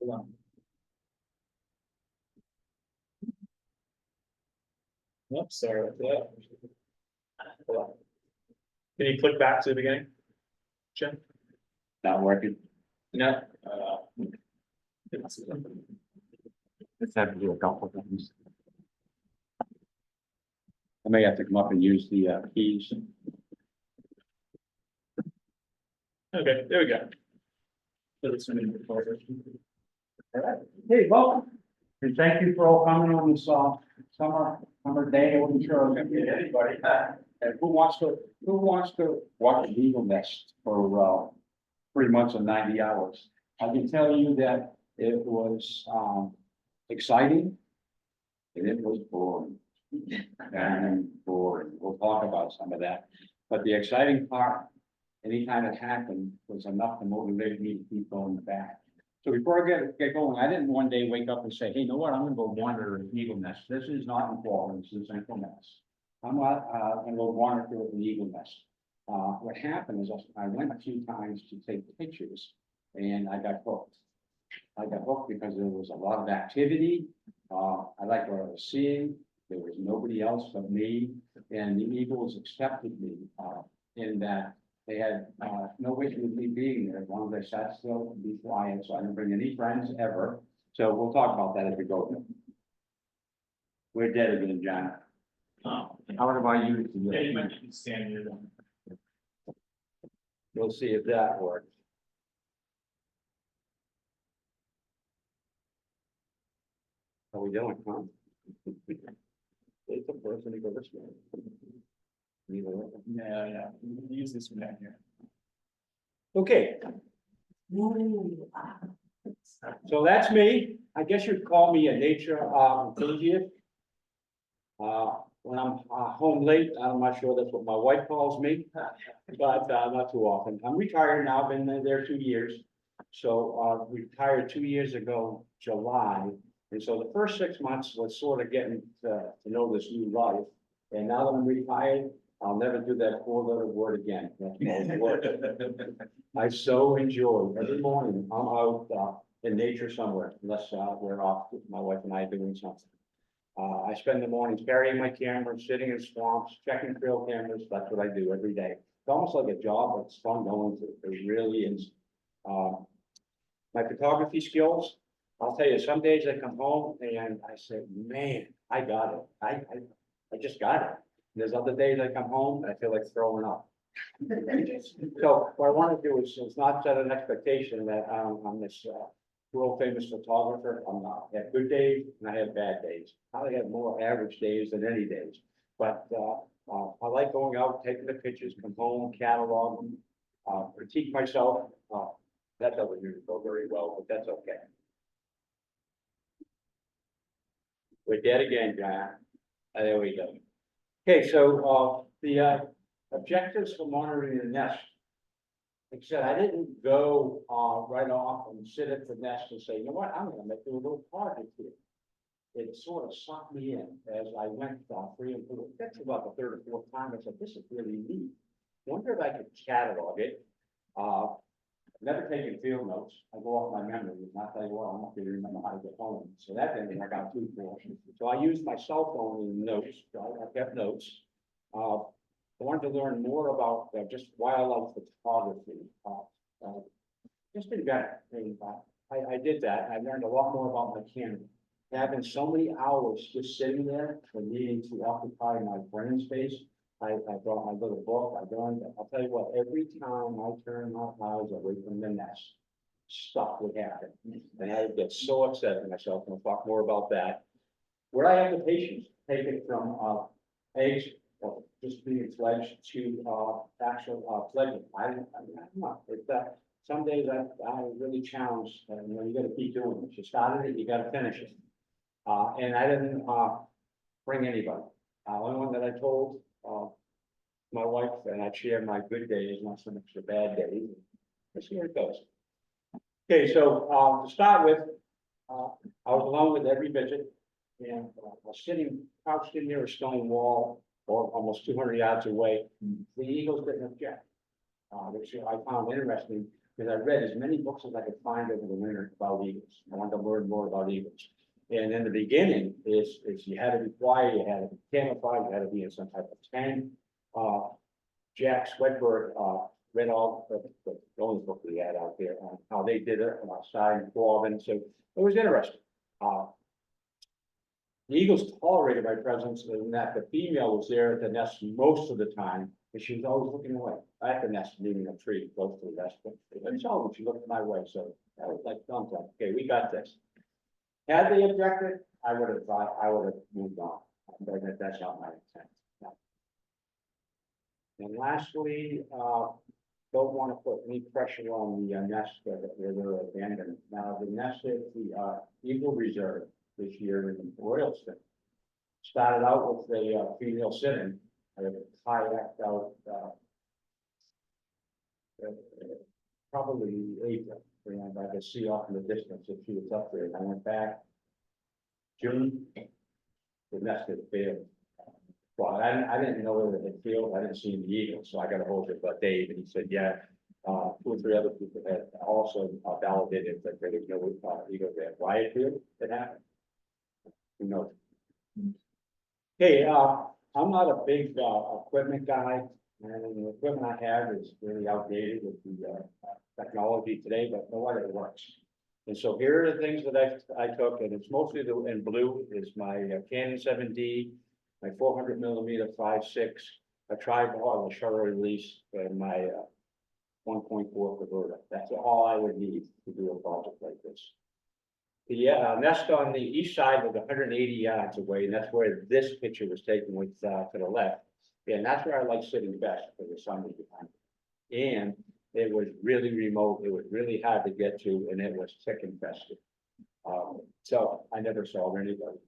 Hold on. Oops, sorry about that. Hold on. Can you click back to the beginning? Jim? Not working. No. Let's have to do a couple of things. I may have to come up and use the keys. Okay, there we go. So this one is recorded. All right. Hey, welcome. And thank you for all coming on this summer day. I wasn't sure I was gonna get anybody. And who wants to watch an eagle nest for 3 months and 90 hours? I can tell you that it was exciting and it was boring. And boring. We'll talk about some of that. But the exciting part, anytime it happened, was enough to motivate me to keep going back. So before I get going, I didn't one day wake up and say, hey, you know what, I'm gonna go wander an eagle nest. This is not in Florida, this is Central Mass. I'm not gonna go wander through an eagle nest. What happened is I went a few times to take pictures and I got hooked. I got hooked because there was a lot of activity. I liked what I was seeing. There was nobody else but me, and the eagles accepted me in that they had no issue with me being there as long as I sat still and be quiet. So I didn't bring any friends ever. So we'll talk about that as we go. We're dead again, John. How about you? Yeah, you might be standing here then. We'll see if that works. How we doing, huh? It's the person to go this way. Yeah. Use this one down here. Okay. So that's me. I guess you'd call me a nature enthusiast. When I'm home late, I'm not sure that's what my wife calls me, but not too often. I'm retired now, been there 2 years. So retired 2 years ago, July. And so the first 6 months was sort of getting to know this new life. And now that I'm retired, I'll never do that 4-letter word again. That's work. I so enjoy every morning. I'm out in nature somewhere, unless we're off, my wife and I are doing something. I spend the mornings carrying my camera, sitting in swamps, checking trail cameras. That's what I do every day. It's almost like a job, but it's fun going to. It really is. My photography skills, I'll tell you, some days I come home and I say, man, I got it. I just got it. There's other days I come home and I feel like throwing up. So what I want to do is not set an expectation that I'm this world famous photographer. I'm not. I have good days and I have bad days. I have more average days than any days. But I like going out, taking the pictures, come home, catalog them, critique myself. That doesn't usually go very well, but that's okay. We're dead again, John. There we go. Okay, so the objectives for monitoring the nest. Like I said, I didn't go right off and sit at the nest and say, you know what, I'm going to do a little project here. It sort of sucked me in as I went 3 and 4. That's about the 3rd or 4th time. I said, this is really neat. Wonder if I could catalog it. Never taken field notes. I go off my memory, and I'll tell you what, I'm not going to remember how to get home. So that didn't work out too well. So I used my cell phone in notes. I kept notes. I wanted to learn more about just wildlife photography. Just in general. I did that. I learned a lot more about my camera. Having so many hours just sitting there for needing to occupy my brain space. I brought my little book. I'll tell you what, every time I turn my eyes away from the nest, stuff would happen. And I would get so upset at myself, and I'll talk more about that. Where I have the patience, take it from eggs, just being fledged to actual fledgling. I don't know. It's some days I really challenge, and you got to keep doing it. You started it, you got to finish it. And I didn't bring anybody. Only one that I told my wife, and I'd share my good days, not so much the bad days. Let's see where it goes. Okay, so to start with, I was alone with every visit, and I was crouched in near a stone wall, or almost 200 yards away. The eagles didn't object, which I found interesting. because I read as many books as I could find over the winter about eagles. I wanted to learn more about eagles. And in the beginning, is you had to be quiet, you had to be camouflaged, you had to be in some type of tent. Jack Swedberg, read all the only book we had out there on how they did it on outside and Corbin, so it was interesting. The eagles tolerated my presence in that the female was there at the nest most of the time, but she was always looking away. I had the nest leaning a tree close to the nest, but every so often she looked my way, so that was like thumbs up. Okay, we got this. Had they objected, I would have moved on, but that's not my intent. No. And lastly, don't want to put any pressure on the nest that they're abandoned. Now, the nest is the Eagle Reserve this year in Royalston. Started out with a female sitting, I kayaked out probably April, and I could see off in the distance if she was up there. And I went back June, the nest had failed. Well, I didn't know whether it had failed. I didn't see the eagle, so I got a hold of Dave, and he said, yeah. 2 or 3 other people had also validated that there was no eagle there. Why it failed? It happened. Who knows? Hey, I'm not a big equipment guy, and the equipment I have is really outdated with the technology today, but no wonder it works. And so here are the things that I took, and it's mostly in blue is my Canon 7D, my 400mm 5.6, a tripod, a shutter release, and my 1.4 converter. That's all I would need to do a project like this. The nest on the east side was 180 yards away, and that's where this picture was taken with to the left. And that's where I like sitting best for the sun behind me. And it was really remote. It was really hard to get to, and it was tick infested. So I never saw anybody.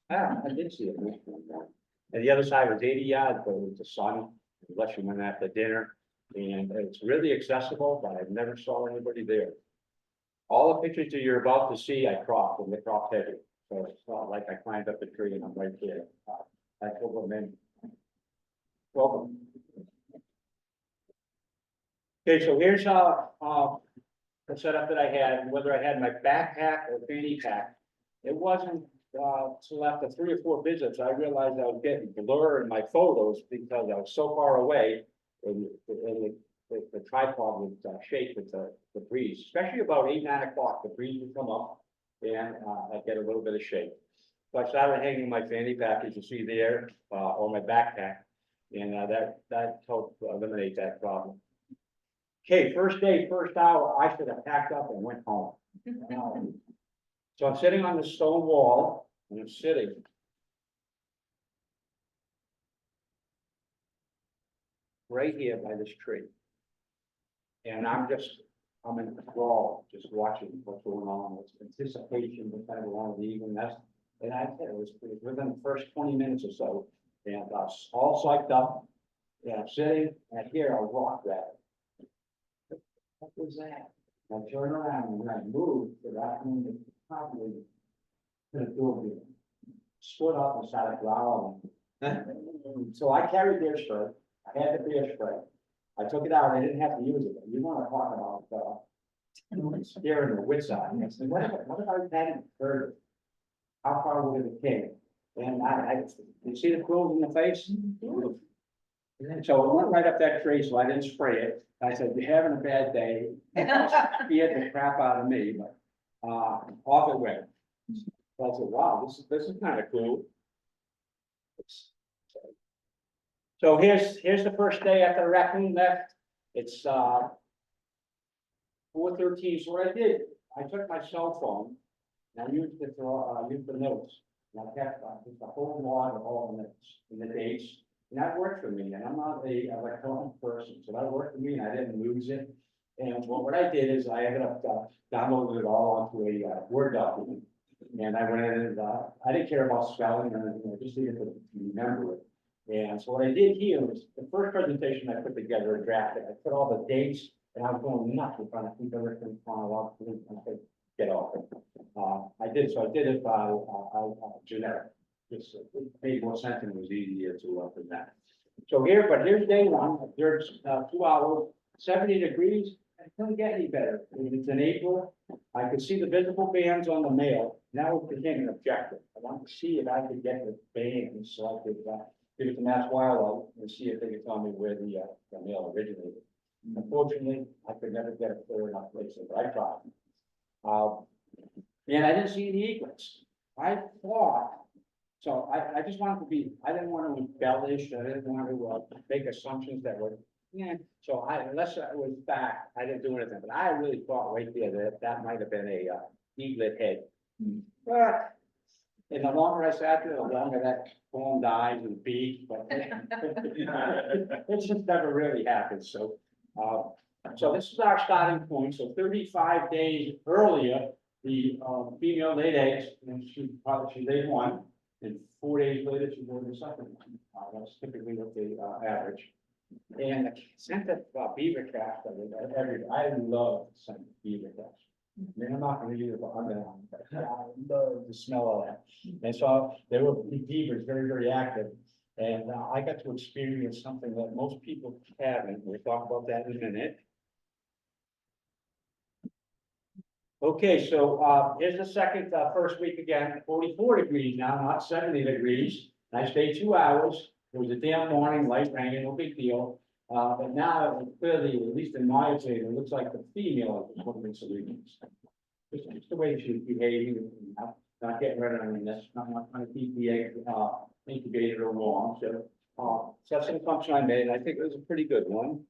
I did see it. And the other side was 80 yards, but it was the sun, unless you went after dinner. And it's really accessible, but I never saw anybody there. All the pictures that you're about to see, I cropped, and they cropped heavy. So it's not like I climbed up a tree and I'm right there. I told them in. Welcome. Okay, so here's the setup that I had, whether I had my backpack or fanny pack. It wasn't till after 3 or 4 visits, I realized I was getting blur in my photos because I was so far away, and the tripod would shake with the breeze, especially about 8, 9 o'clock. The breeze would come up, and I'd get a little bit of shake. So I started hanging my fanny pack, as you see there, or my backpack, and that helped eliminate that problem. Okay, first day, first hour, I should have packed up and went home. So I'm sitting on the stone wall, and I'm sitting. Right here by this tree. And I'm in thrall, just watching what's going on, what's anticipation, what's kind of along the eagle nest. And I said it was within the first 20 minutes or so, and all psyched up, and I'm sitting, and I hear a rock rattle. What was that? I turned around, and when I moved, the raccoon probably could have doing stood up and started growling. So I carried bear spray. I had the bear spray. I took it out. I didn't have to use it. You want to talk about scaring the wits out. I said, what if I hadn't heard it? How far would it have came? And you see the quills in the face? So it went right up that tree, so I didn't spray it. I said, you're having a bad day. Scared the crap out of me, but off it went. So I said, wow, this is kind of cool. So here's the first day after the raccoon left. It's 4:13. So what I did, I took my cell phone and I used it for use the notes. And I kept just a whole log of all the notes and the dates. And that worked for me. And I'm not a electronic person, so that worked for me, and I didn't lose it. And what I did is I ended up downloading it all onto a Word document. And I went in and I didn't care about spelling or anything. I just needed to remember it. And so what I did here was the first presentation I put together, a draft, I put all the dates, and I was going nuts with trying to keep everything chronologically. I said, get off it. I did it by generic. Just it made more sense and it was easier to present. So here's day one. There's 2 hours, 70 degrees. couldn't get any better. It's in April. I could see the visible bands on the male. Now it became an objective. I wanted to see if I could get the bands so I could, give it to Mass Wildlife and see if they could tell me where the male originated. Unfortunately, I could never get a clear enough place, but I tried. And I didn't see any eaglets. I thought, so I just wanted to be, I didn't want to embellish, I didn't want to make assumptions that were, yeah. So unless I was back, I didn't do anything, but I really thought right there that that might have been a eaglet head. But, and the longer I sat there, the longer that form dies and beat, but it just never really happened, so. So this is our starting point, so 35 days earlier, the female laid eggs, and she laid one, and 4 days later, she laid the second one. That's typically what they average. And the scent of beaver traps, I love the scent of beaver traps. I mean, I'm not gonna use it for underarm, but I love the smell of that. And so there were beavers very, very active. And I got to experience something that most people haven't. We'll talk about that in a minute. Okay, so here's the second, first week again, 44 degrees now, not 70 degrees. I stayed 2 hours. It was a damn morning, light rain, no big deal. But now clearly, at least in my opinion, it looks like the female is putting solutions. Just the way she's behaving, not getting rid of any of this, not trying to keep the egg incubated or warm. So that's the function I made. I think it was a pretty good one.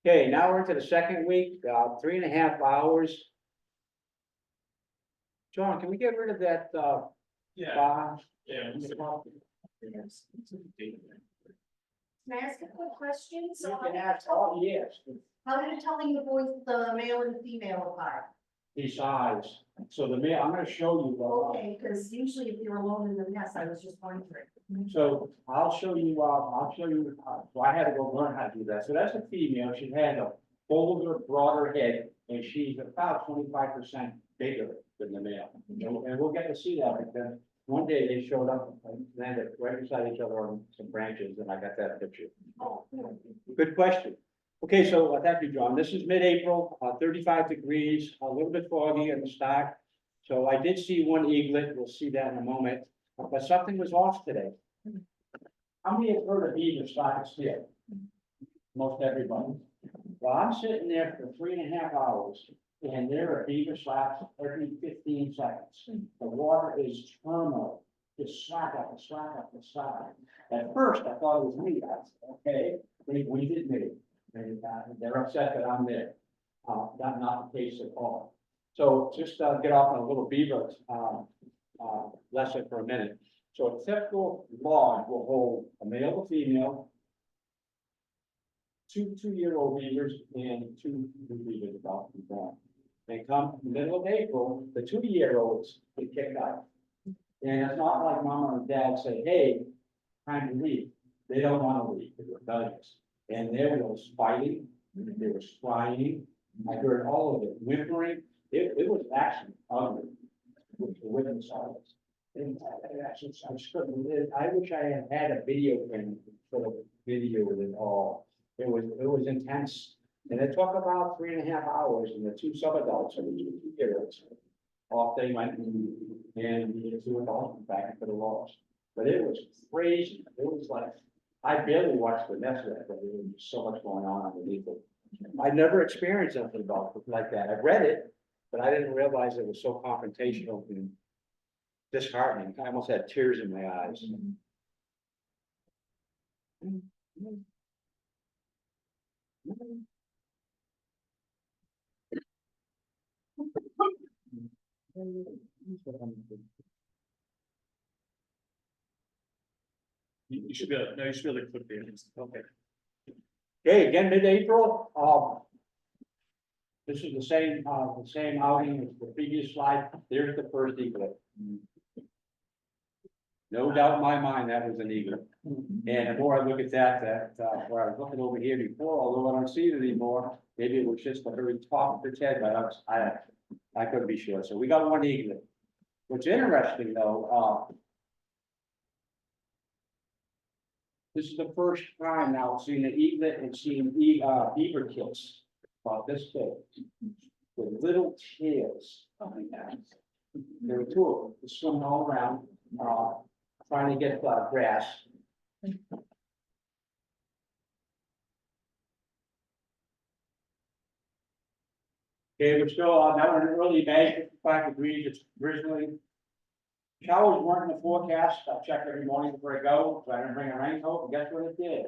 Okay, now we're into the second week, 3.5 hours. John, can we get rid of that Yeah, bar? yeah. Can I ask a quick question? So You how can do you ask tell, all, yes, how do you telling the boys, the male and female apart? besides, so the male, I'm gonna show you. Okay, because usually if you're alone in the nest, I was just wondering. So I'll show you, so I had to go learn how to do that. So that's a female, she has a bolder, broader head, and she's about 25% bigger than the male. And we'll get to see that because one day they showed up and landed right beside each other on some branches, and I got that picture. Oh, Good question. Okay, so thank you, John. This is mid-April, 35 degrees, a little bit foggy at the start. So I did see one eaglet. We'll see that in a moment, but something was off today. How many have heard of beaver started still? Most everybody. Well, I'm sitting there for 3.5 hours, and there are beaver slaps every 15 seconds. The water is turmoil, just slap up and slap up and slap. At first, I thought it was me. I said, okay, we did me. And they're upset that I'm there. That's not the case at all. So just get off on a little beaver lesson for a minute. So a typical log will hold a male or female, two 2-year-old beavers and 2 new beavers about to be born. They come in the middle of April, the 2-year-olds get kicked out. And it's not like mama and dad say, hey, time to leave. They don't want to leave, they're rebellious. And there was fighting, there was crying, I heard all of it, whimpering, it was actually ugly. With the women silence. And I wish I had had a video camera for the video of it all. It was intense. And it took about 3.5 hours, and the 2 sub-adults and the 2 2-year-olds off they went, and the 2 adults went back into the logs. But it was crazy. It was like, I barely watched the nest of it, but there was so much going on underneath it. I never experienced something like that. I read it, but I didn't realize it was so confrontational and disheartening. I almost had tears in my eyes. You should be able, no, you should be able to click the images. Okay. Okay, again, mid-April, this is the same outing as the previous slide. There's the first eaglet. No doubt in my mind, that was an eaglet. And the more I look at that, where I was looking over here before, although I don't see it anymore, maybe it was just the very top of its head, but I couldn't be sure. So we got one eaglet. What's interesting though, this is the first time now seeing an eaglet and seeing beaver kills. about this big, with little tails coming out. There were two of them, swimming all around, trying to get, grass. Okay, we're still, now we're in early May, 55 degrees, it's drizzling. Showers weren't in the forecast, I check every morning before I go, so I didn't bring a raincoat, and guess what it did?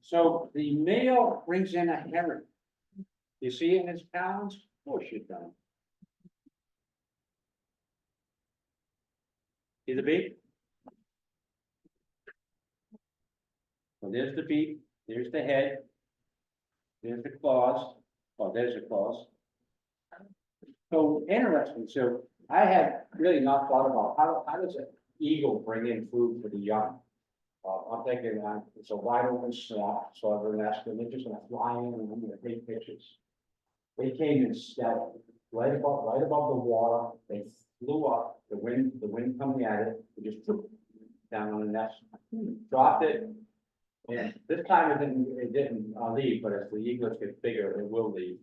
So the male brings in a heron. You see it in his talons? Of course you don't. See the beak? So there's the beak, there's the head, there's the claws, oh, there's the claws. So interesting, so I had really not thought about how does an eagle bring in food for the young? I'm thinking, it's a wide open swamp, so I've been asking, they're just gonna fly in and I'm gonna take pictures. They came in stealth, right above the water, they flew up, the wind coming at it, they just flew down on the nest, dropped it. And this time it didn't leave, but as the eaglets get bigger, it will leave.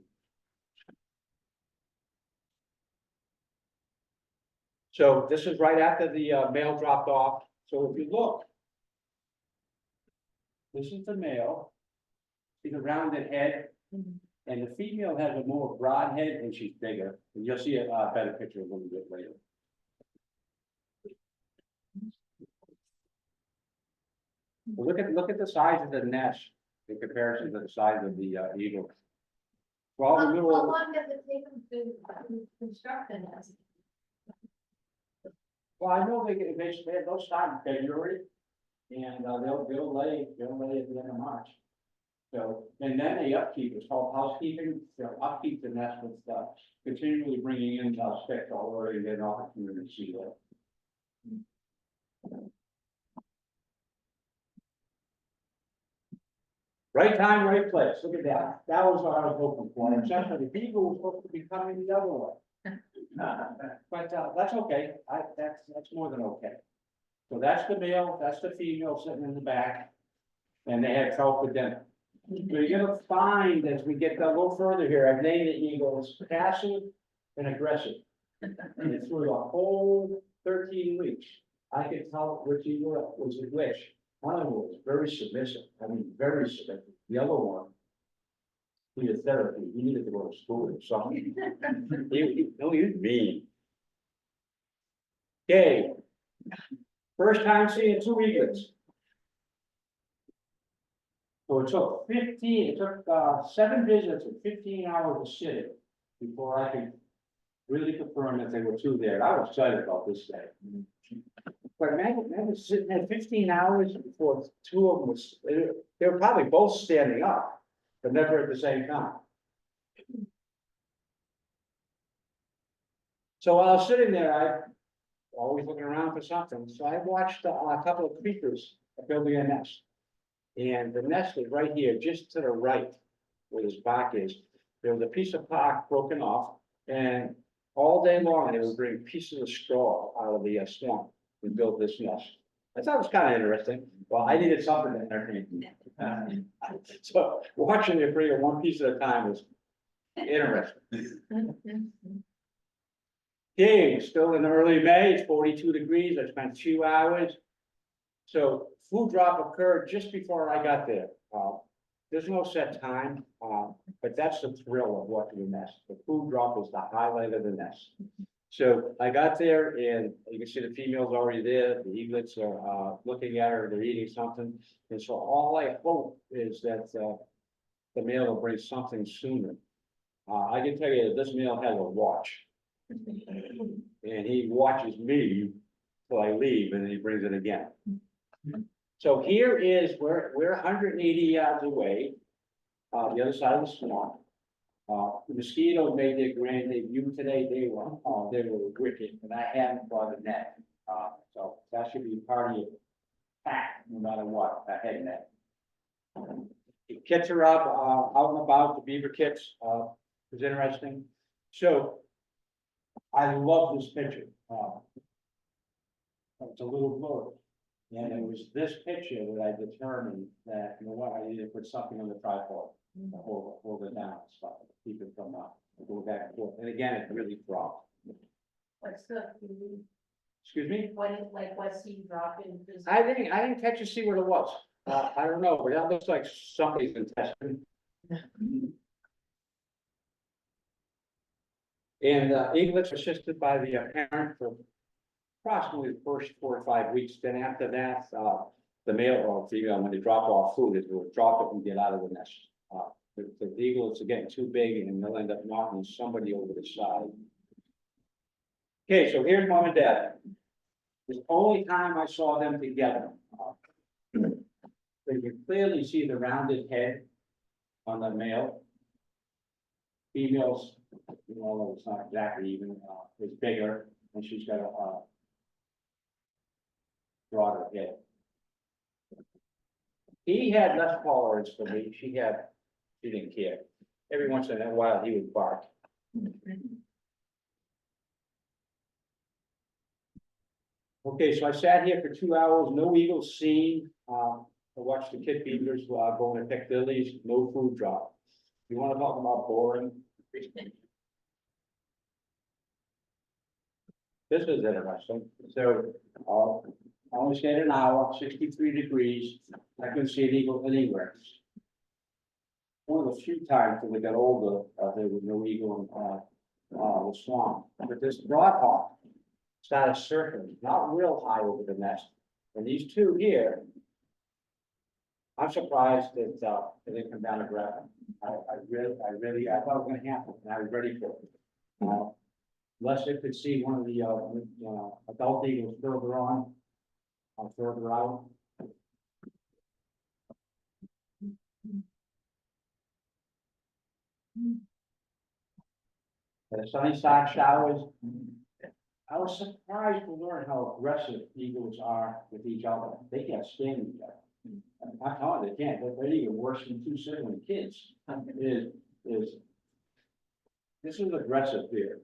So this is right after the male dropped off. So if you look, this is the male, see the rounded head, and the female has a more broad head and she's bigger. And you'll see a better picture a little bit later. Well, look at the size of the nest in comparison to the size of the eagle. Well, the How little, long does it take them to construct the nest? well, I know they'll start in February, and they'll lay at the end of March. So, and then the upkeep is called housekeeping. They'll upkeep the nest with continually bringing in sticks all over to get an opportunity to see that. Right time, right place. Look at that. That was what I was hoping for. Except for the beagle was supposed to be coming the other way. But that's okay. That's more than okay. So that's the male, that's the female sitting in the back. And they had trout for dinner. So you're gonna find as we get a little further here, I've named the eagles passive and aggressive. And through the whole 13 weeks, I could tell which eagle was which. One of them was very submissive, very submissive. The other one, he needed therapy, he needed to go to school or something. He was mean. Okay. First time seeing two eaglets. So it took 7 visits and 15 hours of sitting before I could really confirm that there were two there. I was excited about this day. But imagine sitting there 15 hours before two of them they were probably both standing up, but never at the same time. So while I was sitting there, I always looking around for something. So I watched a couple of creepers building a nest. And the nest is right here, just to the right, where this bark is. There was a piece of bark broken off, and all day long, they would bring pieces of straw out of the swamp and build this nest. I thought it was kind of interesting. Well, I needed something to entertain me. So watching it bring it one piece at a time was interesting. Okay, still in early May, it's 42 degrees. I spent 2 hours. So food drop occurred just before I got there. There's no set time, but that's the thrill of watching the nest. The food drop is the highlight of the nest. So I got there and you can see the female's already there. The eaglets are looking at her, they're eating something. And so all I hope is that the male will bring something sooner. I can tell you that this male has a watch. And he watches me till I leave and then he brings it again. So here is we're 180 yards away, the other side of the swamp. The mosquitoes made their grand debut today. They were wicked, and I hadn't brought a net. So that should be part of your pack, no matter what, a head net. The kits are up, out and about. The beaver kits was interesting. So I love this picture. It's a little blurry. And it was this picture that I determined that, you know what, I needed to put something on the tripod. The whole again, it really dropped. What's the, Excuse me? what's he dropping? I didn't catch to see what it was. I don't know, but that looks like somebody's intestine. And eaglets assisted by the parent for approximately the first 4 or 5 weeks. Then after that, the male or female, when they drop off food, it will drop it and get out of the nest. The eaglets are getting too big and they'll end up knocking somebody over the side. Okay, so here's mom and dad. It's the only time I saw them together. So you can clearly see the rounded head on the male. Females, it's not exactly even, is bigger, and she's got a broader head. He had less tolerance for me. She didn't care. Every once in a while, he would bark. Okay, so I sat here for 2 hours, no eagles seen. I watched the kid beavers going to pick lilies, no food drop. You want to talk about boring? This is interesting. So, I only stayed an hour, 63 degrees. I couldn't see an eagle anywhere. One of the few times when we got older, there was no eagle in the swamp. But this broadhawk started circling, not real high over the nest. And these two here, I'm surprised that they didn't come down and grab them. I thought it was gonna happen, and I was ready for it. Unless they could see one of the adult eagles further on, or further out. The sunny side showers. I was surprised to learn how aggressive eagles are with each other. They can't stand each other. I'm telling you, they can't. They're even worse than two sibling kids. This is aggressive here.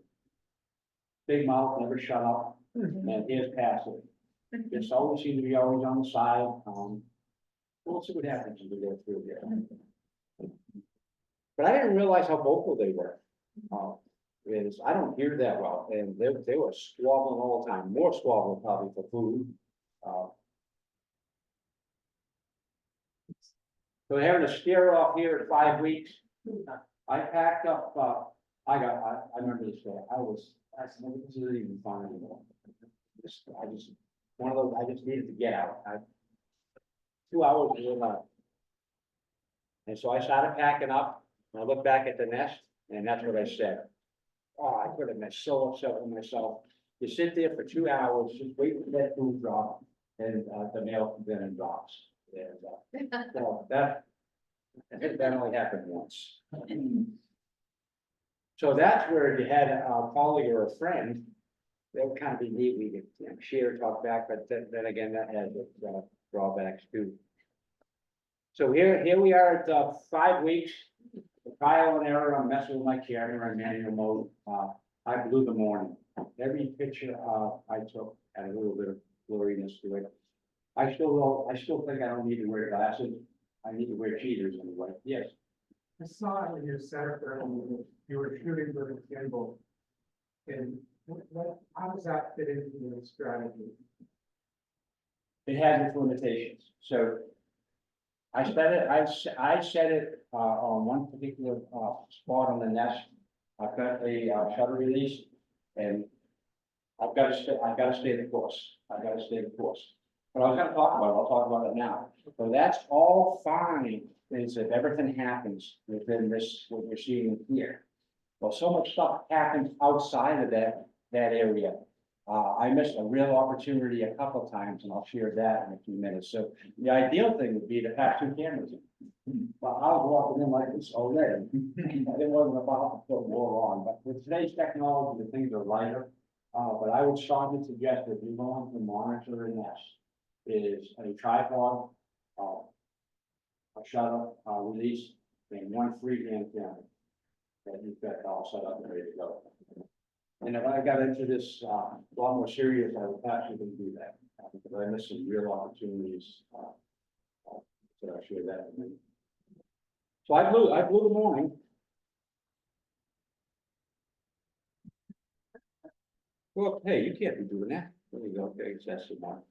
Big mouth, never shut up, and here's passive. Just always seem to be always on the side. We'll see what happens as we go through here. But I didn't realize how vocal they were. I don't hear that well, and they were squabbling all the time, more squabbling probably for food. So they're having a scare off here at 5 weeks. I packed up, I remember this day, I said, this isn't even fun anymore. One of those, I just needed to get out. 2 hours was enough. And so I started packing up, and I looked back at the nest, and that's what I said. Oh, I could have been so upset with myself. You sit there for 2 hours, just wait for that food drop, and the male comes in and drops. And so that only happened once. So that's where if you had a colleague or a friend, that would kind of be neat. We could share, talk back, but then again, that has its drawbacks too. So here we are at 5 weeks. The trial and error, I'm messing with my camera and manual mode. I blew the morning. Every picture I took had a little bit of blurriness to it. I still think I don't need to wear glasses. I need to wear cheaters anyway. Yes. I saw in your setup there, you were shooting with a gimbal. And how does that fit into the strategy? It has its limitations. So I set it on one particular spot on the nest. I've got a shutter release, and I've got to stay the course. I've got to stay the course. But I was going to talk about it. I'll talk about it now. So that's all fine. Is if everything happens within this, what we're seeing here. Well, so much stuff happens outside of that area. I missed a real opportunity a couple of times, and I'll share that in a few minutes. So the ideal thing would be to have 2 cameras in. But I was walking in like this already. It wasn't about to put more on, but with today's technology, the things are lighter. But I would strongly suggest that you're going to monitor a nest is a tripod, a shutter release, and 1 freehand camera that you've got all set up and ready to go. And if I got into this a lot more serious, I would actually do that because I missed some real opportunities. So I'll share that with you. So I blew the morning. Well, hey, you can't be doing that. There you go, okay, that's the one.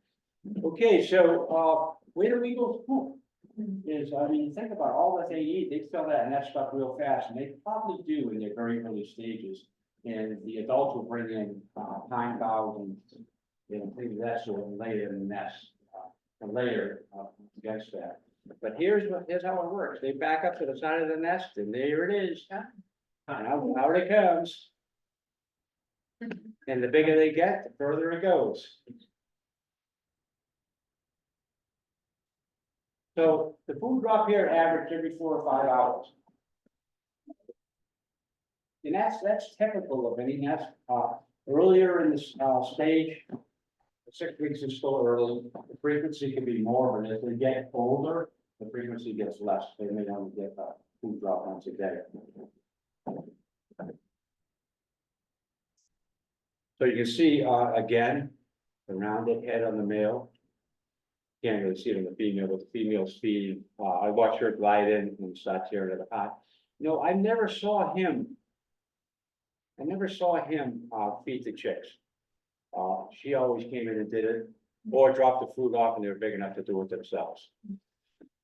Okay, so, where do eagles poop? Is, I mean, think about all that they eat, they fill that nest up real fast, and they probably do in their very early stages. And the adults will bring in, pine boughs and things of that sort and lay it in the nest, and layer, against that. But here's how it works, they back up to the side of the nest, and there it is. And out it comes. And the bigger they get, the further it goes. So the food drop here averaged every 4 or 5 hours. And that's typical of any nest. Earlier in this stage, 6 weeks is still early, the frequency can be more, but as they get older, the frequency gets less. They may only get a food drop once a day. So you can see, again, the rounded head on the male. Can't really see it on the female, but the female's feeding. I watch her glide in and start tearing at the pot. No, I never saw him. Feed the chicks. She always came in and did it, or dropped the food off and they were big enough to do it themselves.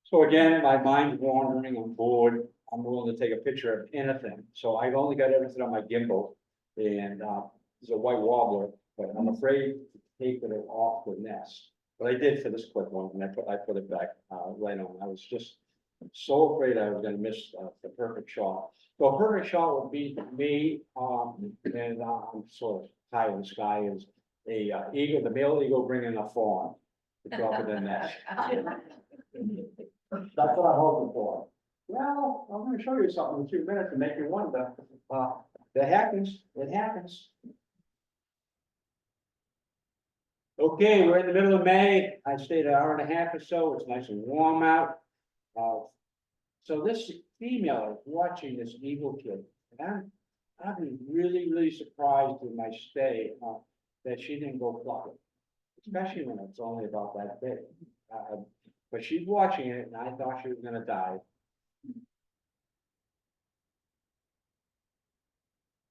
So again, my mind's wandering, I'm bored, I'm willing to take a picture of anything. So I've only got everything on my gimbal, and there's a white wobbler, but I'm afraid to take it off the nest. But I did for this quick one, and I put it back right on. I was just so afraid I was gonna miss the perfect shot. So a perfect shot would be me, and I'm sort of high in the sky is a eagle, the male eagle bringing a fawn to drop it in the nest. That's what I'm hoping for. Well, I'm gonna show you something in 2 minutes to make you wonder. That happens, it happens. Okay, we're in the middle of May. I stayed an hour and a half or so. It's nice and warm out. So this female is watching this eagle kid. And I've been really surprised in my stay, that she didn't go pluck it. Especially when it's only about that big. But she's watching it and I thought she was gonna die.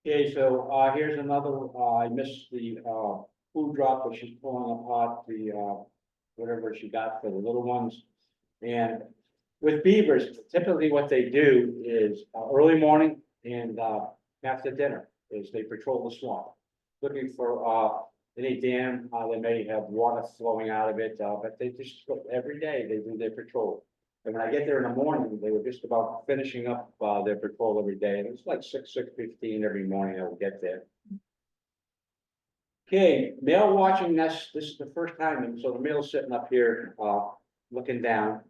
Okay, so, here's another, I missed the, food drop, but she's pulling apart the, whatever she got for the little ones. And with beavers, typically what they do is, early morning and, after dinner, is they patrol the swamp. Looking for, any dam, they may have water flowing out of it, but they just, every day they do their patrol. And when I get there in the morning, they were just about finishing up, their patrol every day, and it's like 6:15 every morning I would get there. Okay, male watching this is the first time, and so the male's sitting up here, looking down.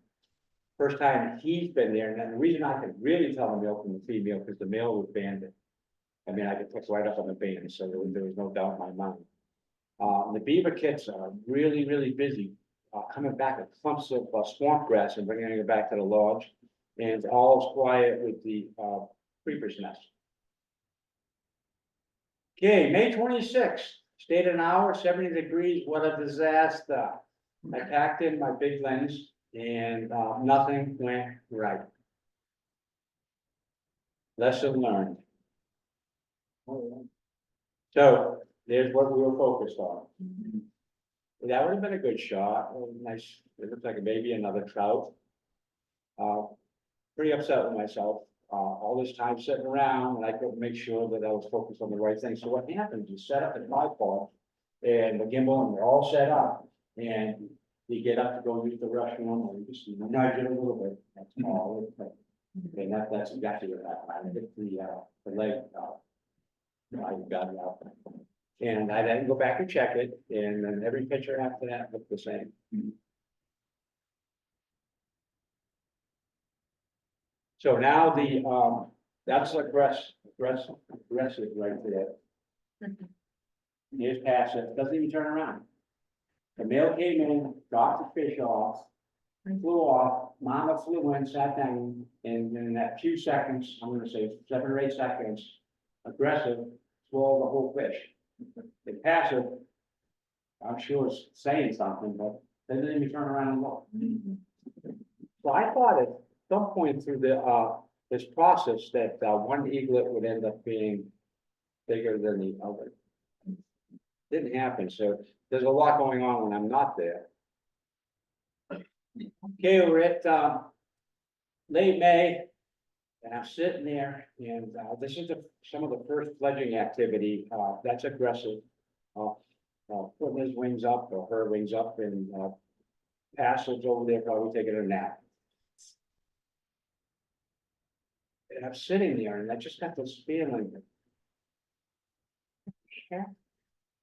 First time he's been there, and then the reason I could really tell the male from the female, because the male was banded. I mean, I could pick right up on the band, so there was no doubt in my mind. The beaver kits are really busy, coming back with clumps of swamp grass and bringing it back to the lodge. And all's quiet with the creeper's nest. Okay, May 26th, stayed an hour, 70 degrees, what a disaster. I packed in my big lens and nothing went right. Lesson learned. So there's what we were focused on. That would have been a good shot. Nice. It looked like maybe another trout. Pretty upset with myself. All this time sitting around and I couldn't make sure that I was focused on the right thing. So what happens, you set up the tripod and the gimbal and they're all set up and you get up to go use the restroom or you just nudge it a little bit. That's all it takes. And that's exactly what happened. I hit the leg, I got it out. And I then go back and check it, and then every picture after that looked the same. So now that's aggressive right there. Here's passive, doesn't even turn around. The male came in, dropped the fish off, flew off, mama flew in, sat down, and in that few seconds, I'm gonna say 7 or 8 seconds, aggressive, swallowed the whole fish. The passive, I'm sure it's saying something, but they didn't even turn around and look. So I thought at some point through this process that one eaglet would end up being bigger than the other. didn't happen, so there's a lot going on when I'm not there. Okay, we're at, late May, and I'm sitting there, and, this is some of the first fledgling activity, that's aggressive. Putting his wings up, or her wings up, and, Pastor's over there probably taking a nap. And I'm sitting there, and I just got this feeling. Yeah.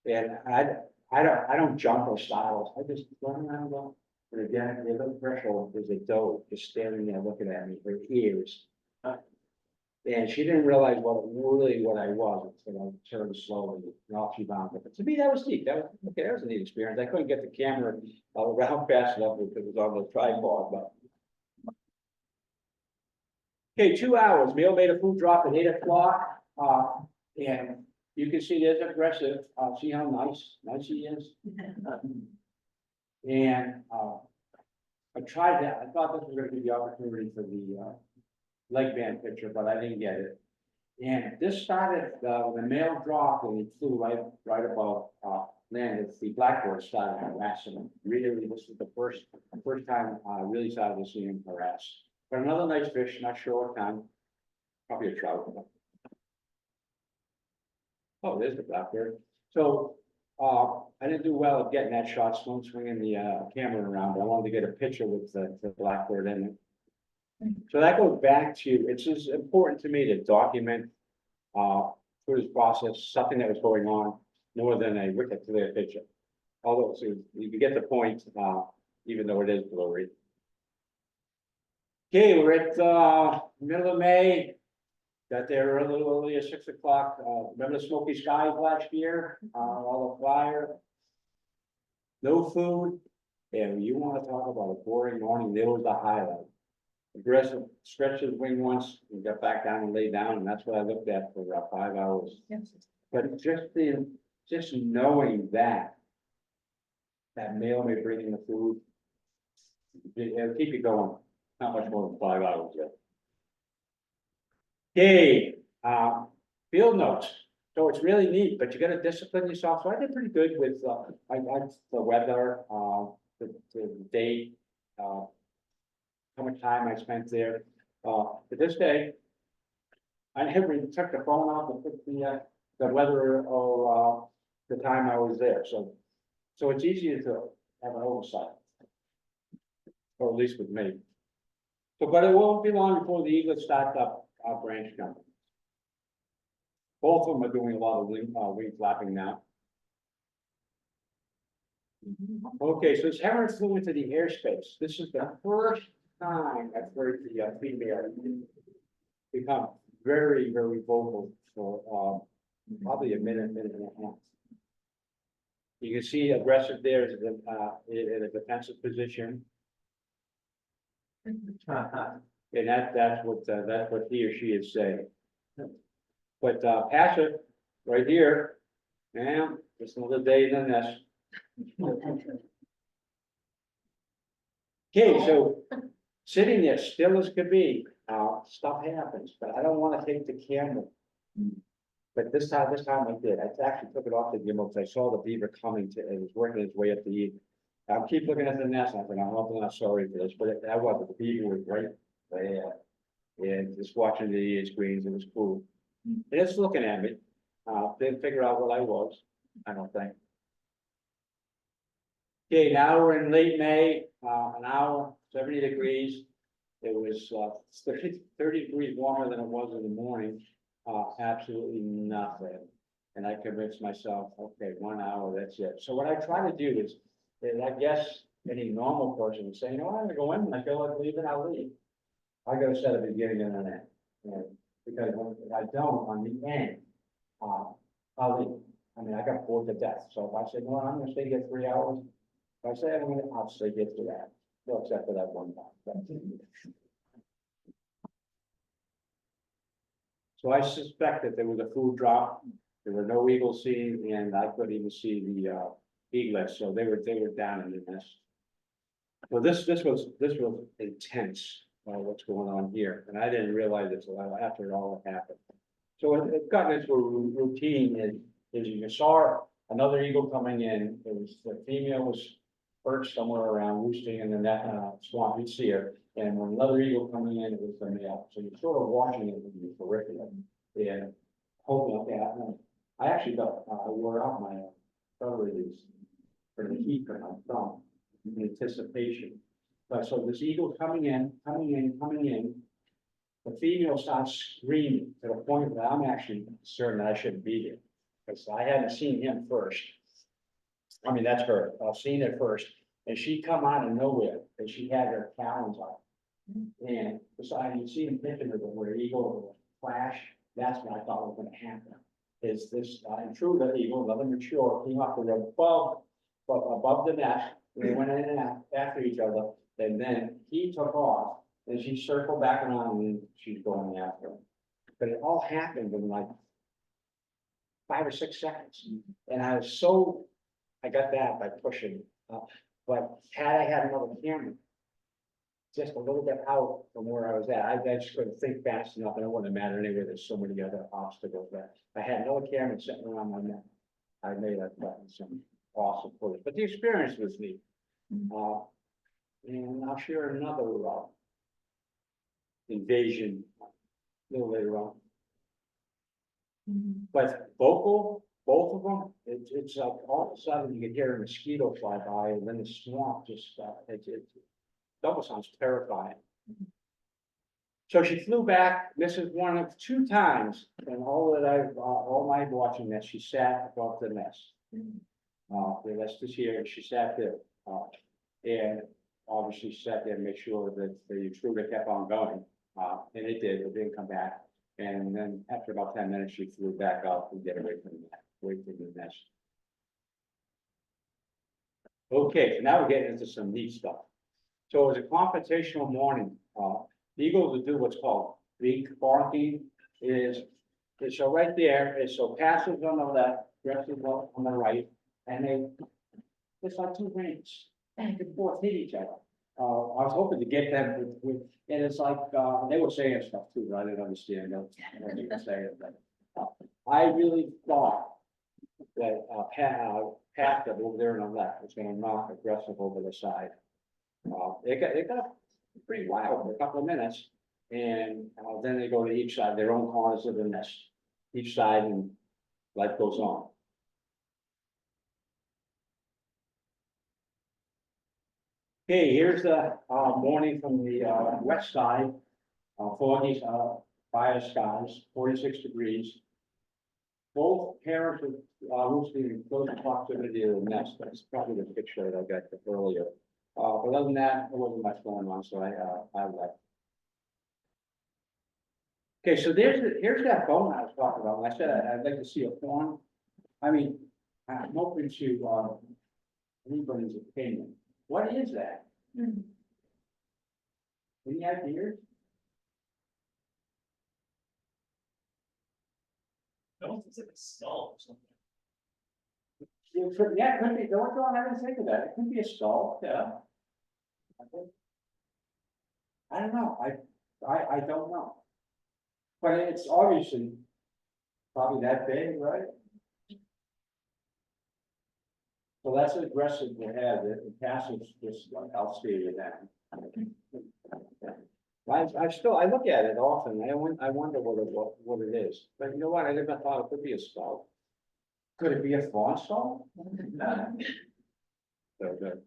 And I don't jump or style, I just run around, go. But again, the little threshold, there's a doe just standing there looking at me, her ears. And she didn't realize what I was, until I turned slowly, and off she bound. But to me, that was neat, that was a neat experience, I couldn't get the camera around fast enough because it was on the tripod, but. Okay, 2 hours, Meal made a food drop at 8 o'clock, and you can see there's aggressive, see how nice he is? And, I tried that, I thought this was gonna be the opportunity for the, leg band picture, but I didn't get it. And this started, when the male dropped and he flew right above, landed, the blackbird started harassing him. Really, this is the first time I really started to see him harass. But another nice fish, not sure what kind, probably a trout. Oh, there's the blackbird. So, I didn't do well at getting that shot, swinging the, camera around, but I wanted to get a picture with the blackbird in it. So that goes back to, it's just important to me to document, through this process, something that was going on, more than a wicked clear picture. Although, so you can get the point, even though it is blurry. Okay, we're at, middle of May. Got there a little early at 6 o'clock. Remember the smoky skies last year? All the fire. No food. And you want to talk about a boring morning, there was the highlight. Aggressive, stretched his wing once, and got back down and lay down, and that's what I looked at for about 5 hours. Yes. But just knowing that male may bring in the food, it'll keep you going, not much more than 5 hours yet. Okay, field notes. So it's really neat, but you gotta discipline yourself. So I did pretty good with, I liked the weather, the date, how much time I spent there. To this day, I never even took the phone off and put the weather or, the time I was there. So it's easier to have an oversight. Or at least with me. So, but it won't be long before the eaglets start up our branch coming. Both of them are doing a lot of wing flapping now. Okay, so this heron flew into the airspace. This is the first time I've heard the female become very, very vocal for probably a minute and a half. You can see aggressive there is in a defensive position. And that's what he or she is saying. But passive, right here, man, just another day in the nest. Okay, so sitting there still as could be, stuff happens, but I don't want to take the camera. But this time I did. I actually took it off the gimbal because I saw the beaver coming to, it was working its way up the eave. I keep looking at the nest, and I think, I'm not sorry for this, but that wasn't, the beaver was right there. And just watching the screens, it was cool. And it's looking at me, didn't figure out what I was, I don't think. Okay, now we're in late May, an hour, 70 degrees. It was 30 degrees warmer than it was in the morning, absolutely nothing. And I convinced myself, okay, 1 hour, that's it. So what I try to do is I guess any normal person would say, you know, I'm gonna go in, and I feel like leaving, I'll leave. I gotta set a beginning and an end. And because if I don't, on the end, I'll leave. I mean, I got bored to death. So if I say, no, I'm gonna stay here 3 hours, if I say I'm gonna, I'll stay here to that. Well, except for that one time. So I suspect that there was a food drop. There were no eagles seen, and I couldn't even see the eaglets, so they were down in the nest. So this was intense, what's going on here, and I didn't realize it until after it all happened. So it got into a routine, is you saw another eagle coming in, it was, the female was perched somewhere around roosting in the net, swamp, you'd see her. And when another eagle coming in, it was the male, so you're sort of watching it with the peripheral. And hoping, okay, I actually got, I wore out my cover release for the heat for my thumb in anticipation. But so this eagle coming in. The female starts screaming to the point that I'm actually concerned that I shouldn't be here. Because I hadn't seen him first. I mean, that's her, I've seen it first, and she come out of nowhere, and she had her talons out. And beside, you see the picture of where eagle flash, that's what I thought was gonna happen. Is this intruder eagle, another mature, came up with above the nest, they went in and out after each other, and then he took off, and she circled back around, and then she's going after him. But it all happened in like 5 or 6 seconds, and I was so, I got that by pushing, but had I had another camera, just a little bit out from where I was at, I just couldn't think fast enough, and it wouldn't have mattered anyway, there's so many other obstacles that, I had another camera sitting around my neck. I made that button some awesome footage, but the experience was neat. And I'll share another, invasion a little later on. But vocal, both of them, it's like all of a sudden you can hear a mosquito fly by, and then the swamp just, it almost sounds terrifying. So she flew back, this is one of 2 times, and all my watching that, she sat above the nest. The nest is here, and she sat there, and obviously sat there and made sure that the intruder kept on going, and it did, it didn't come back. And then after about 10 minutes, she flew back up and get away from the nest. Okay, so now we're getting into some neat stuff. So it was a confrontational morning. The eagles would do what's called beak barking. So right there is so passive on the left, aggressive on the right, and it's like 2 rings back and forth hit each other. I was hoping to get them with and it's like, they were saying stuff too, but I didn't understand what you were saying. But, I really thought that, Pat that over there on the left was gonna knock aggressive over the side. It got pretty wild for a couple of minutes, and, then they go to each side, their own corners of the nest, each side, and life goes on. Okay, here's the morning from the west side, foggy fire skies, 46 degrees. Both parents are roosting in close proximity to the nest. That's probably the picture that I got earlier. But other than that, there wasn't much going on, so I left. Okay, so here's that bone I was talking about. When I said I'd like to see a fawn. I mean, I'm open to anybody's opinion. What is that? Any ideas? No, it's like a skull or something. Yeah, it could be, don't I didn't think of that, it could be a skull, yeah. I don't know, I don't know. But it's obviously probably that big, right? So that's aggressive to have it, and passive just like I'll stay with that. I look at it often, I wonder what it is, but you know what, I never thought it could be a skull. Could it be a fawn skull? So good.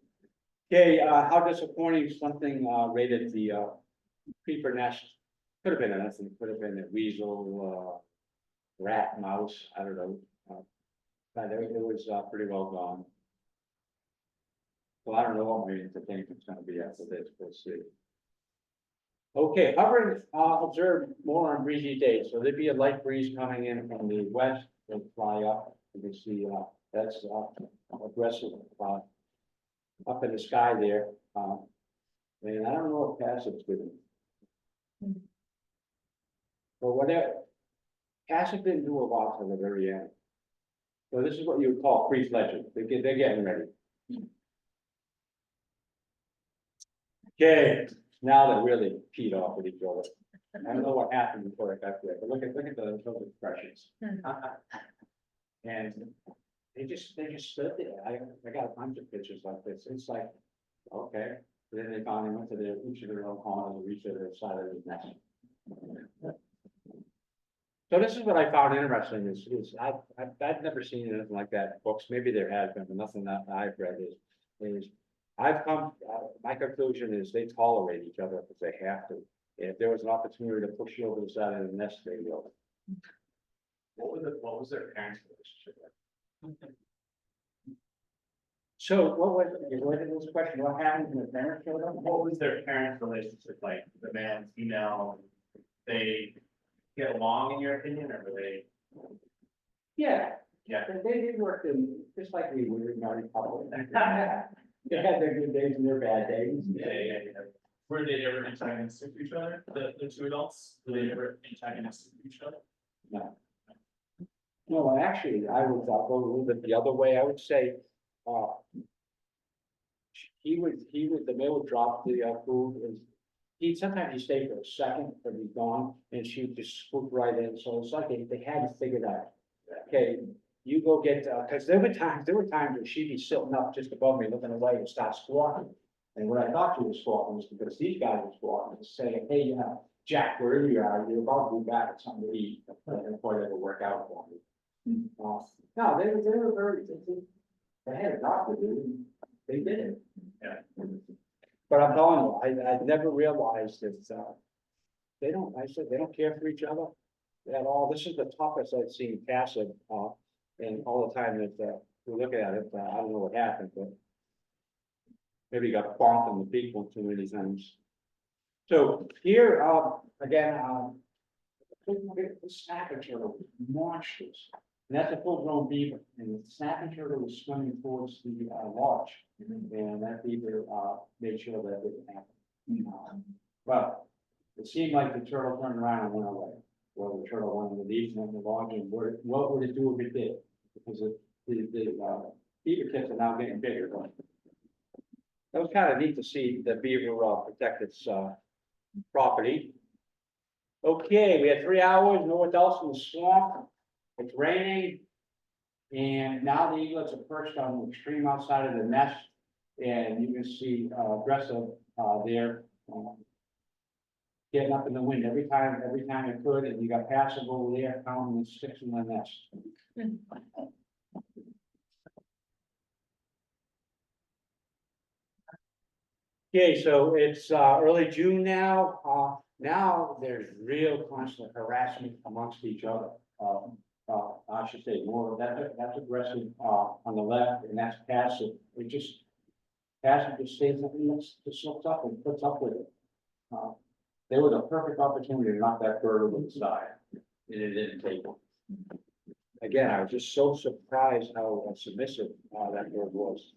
Okay, how disappointing something rated the creeper nest. Could have been anything, could have been a weasel, rat, mouse, I don't know. But it was pretty well gone. So I don't know what my entertainment's gonna be after this, we'll see. Okay, hovering, observed more on breezy days, so there'd be a light breeze coming in from the west, and fly up, you can see, that's aggressive, up in the sky there, and I don't know if passive's good. But whatever, passive didn't do a lot till the very end. So this is what you would call pre-fledgling, they're getting ready. Okay, now they're really peed off with each other. I don't know what happened before I got there, but look at those expressions. And they just stood there. I got a bunch of pictures like this. It's like, okay. Then they finally went to their, each of their own corners, each of their side of the nest. So this is what I found interesting is I've never seen anything like that in books. Maybe there has been, but nothing that I've read is I've come, my conclusion is they tolerate each other because they have to. If there was an opportunity to push you over the side of the nest, they will. What was their parents' relationship like? So what was, what was the question? What happened when the parents showed up? What was their parents' relationship like, the male and female? They get along in your opinion, or were they? Yeah. Yeah. They did work in, just like we were in our couple. They had their good days and their bad days. Yeah. Were they ever antagonistic to each other, the two adults? Were they ever antagonistic to each other? No. No, actually, I would go a little bit the other way. I would say, the male would drop the food and sometimes he'd stay for a second, but he'd gone and she'd just swoop right in. So it's like they hadn't figured out. Okay, you go get, cause there were times when she'd be sitting up just above me, looking away and start squawking. And what I thought she was squawking was because these guys were squawking and saying, hey, you know, Jack, wherever you are, you're about to be back at something to eat. And quite ever work out for me. No, they were very, they had a doctor, dude. They did it. Yeah. But I'm telling you, I never realized that, they don't care for each other at all. This is the toughest I've seen passive, and all the time that, we look at it, I don't know what happened, but maybe he got bonked in the beak one too many times. So here, again, the snapping turtle, monsters. And that's a full-grown beaver, and the snapping turtle was swimming towards the lodge, and that beaver made sure that didn't happen. But it seemed like the turtle turned around and went away. Well, the turtle went underneath and the lodge, and what would it do if it did? Because the beaver kits are now getting bigger. That was kind of neat to see the beaver protect its property. Okay, we had 3 hours, no adults in the swamp. It's raining. And now the eaglets are perched on the extreme outside of the nest. And you can see aggressive there. Getting up in the wind every time it could, and you got passive over there, counting the sticks in the nest. Okay, so it's early June now. Now there's real constant harassment amongst each other. I should say more, that's aggressive on the left, and that's passive. It just passive just stays up and just looks up and puts up with it. They were the perfect opportunity to knock that bird over the side, and it didn't take one. Again, I was just so surprised how submissive that bird was.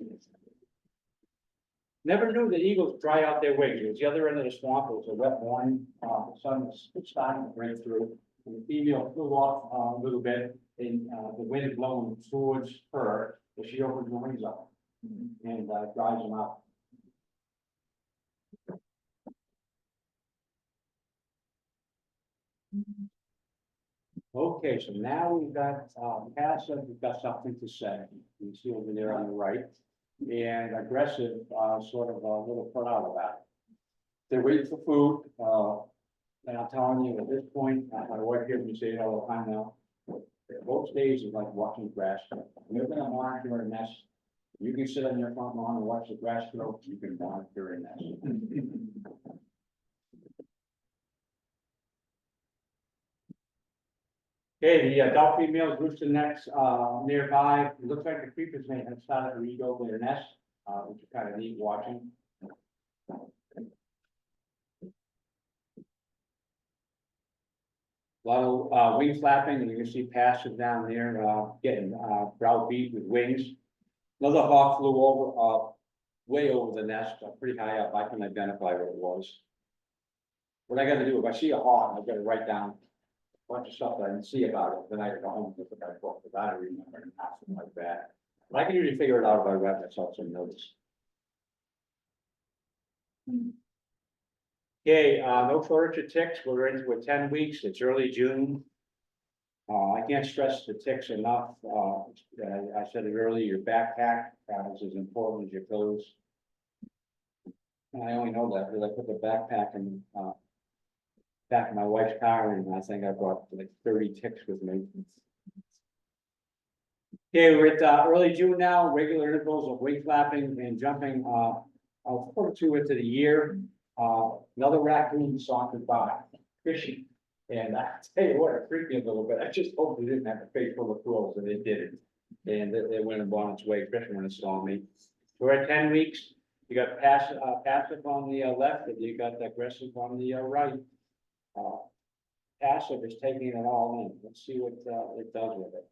Never knew that eagles dry out their wings. It was the other end of the swamp. It was a wet morning. The sun was starting to break through. And the female flew off a little bit, and the wind blowing towards her as she opens her wings up and dries them out. Okay, so now we've got passive, we've got something to say. You can see over there on the right. And aggressive, sort of a little put out about it. They're waiting for food, and I'm telling you, at this point, my wife hears me say it all the time now. Both days is like watching grass grow. You're gonna monitor a nest. You can sit on your front lawn and watch the grass grow, you can monitor a nest. Okay, the adult females roost nests nearby. It looks like the creepers may have started to rebuild their nest, which is kind of neat watching. A lot of wing flapping, and you can see passive down there getting browbeat with wings. Another hawk flew over, way over the nest, pretty high up. I can identify what it was. What I got to do, if I see a hawk, I've got to write down a bunch of stuff that I didn't see about it. Then I go home and look at that book, because I don't remember and something like that. But I can usually figure it out if I write myself some notes. Okay, no shortage of ticks. We're into 10 weeks. It's early June. I can't stress the ticks enough, I said it earlier, your backpack is as important as your clothes. And I only know that because I put the backpack in, back in my wife's car, and I think I brought like 30 ticks with me. Okay, we're at early June now, regular intervals of weight flapping and jumping, I'll put two into the year. Another raccoon sauntered by, fishing. And I tell you what, it freaked me a little bit. I just hope they didn't have a face full of quills, and they didn't. And they went and on its way fishing when it saw me. We're at 10 weeks. You got passive on the left, and you got aggressive on the right. Passive is taking it all in. Let's see what it does with it.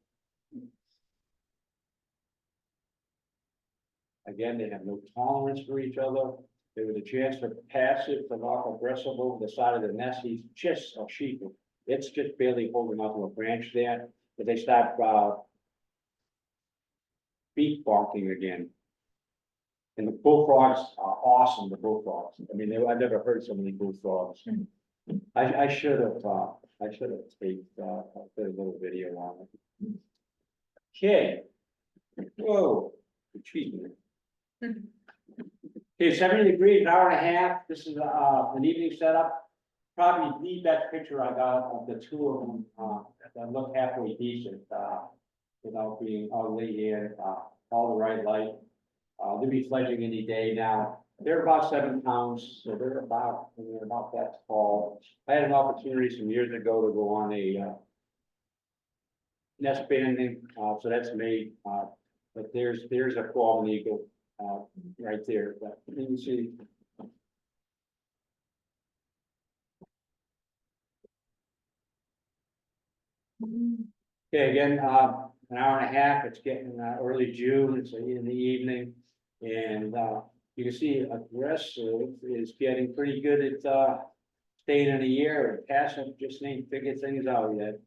Again, they have no tolerance for each other. There was a chance for passive to knock aggressive over the side of the nest. He's just a sheep. It's just barely holding onto a branch there, but they start beak barking again. And the bullfrogs are awesome, the bullfrogs. I mean, I've never heard so many bullfrogs. I should have taped a little video on it. Okay. Whoa, excuse me. Okay, 70 degrees, an hour and a half. This is an evening setup. Probably the best picture I got of the two of them that look halfway decent, without being ugly and all the right light. They'll be fledging any day now. They're about 7 pounds, so they're about that tall. I had an opportunity some years ago to go on a nest banding, so that's made. But there's a fallen eagle right there. But you can see. Okay, again, an hour and a half. It's getting early June. It's in the evening, and you can see aggressive is getting pretty good at staying in a year, and passive just ain't figured things out yet.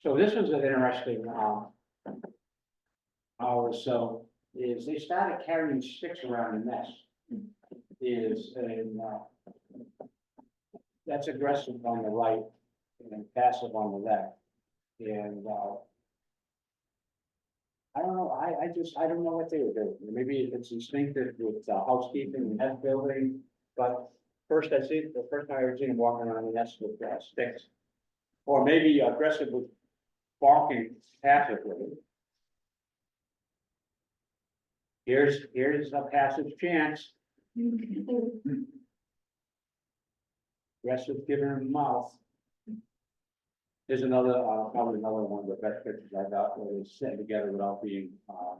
So this was an interesting hour or so, is they started carrying sticks around the nest. That's aggressive on the right and passive on the left. And I don't know, I don't know what they were doing. Maybe it's instinctive with housekeeping and nest building, but the first time I ever seen them walking around the nest with sticks. Or maybe aggressive with barking passively. Here's a passive chance. Aggressive giving him mouth. There's another, probably another one of the best pictures I got where they sit together without being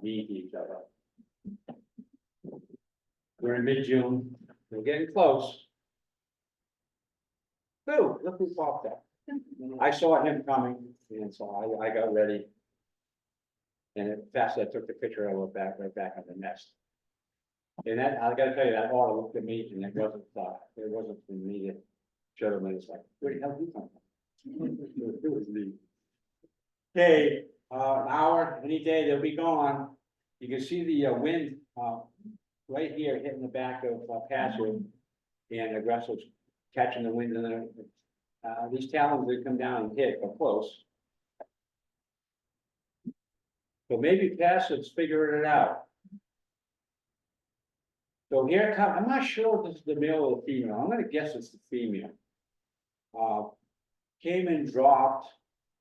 mean to each other. We're in mid-June. We're getting close. Ooh, look who popped up. I saw him coming, and so I got ready. And at fast, I took the picture, I went right back on the nest. And that, I gotta tell you, that all looked at me, and it wasn't for me to show them, it's like, where the hell did you come from? It was me. Okay, an hour, any day, they'll be gone. You can see the wind, right here hitting the back of passive and aggressive, catching the wind, and then these talons that come down and hit are close. So maybe passive's figuring it out. So here it comes. I'm not sure if this is the male or the female. I'm gonna guess it's the female. Came and dropped,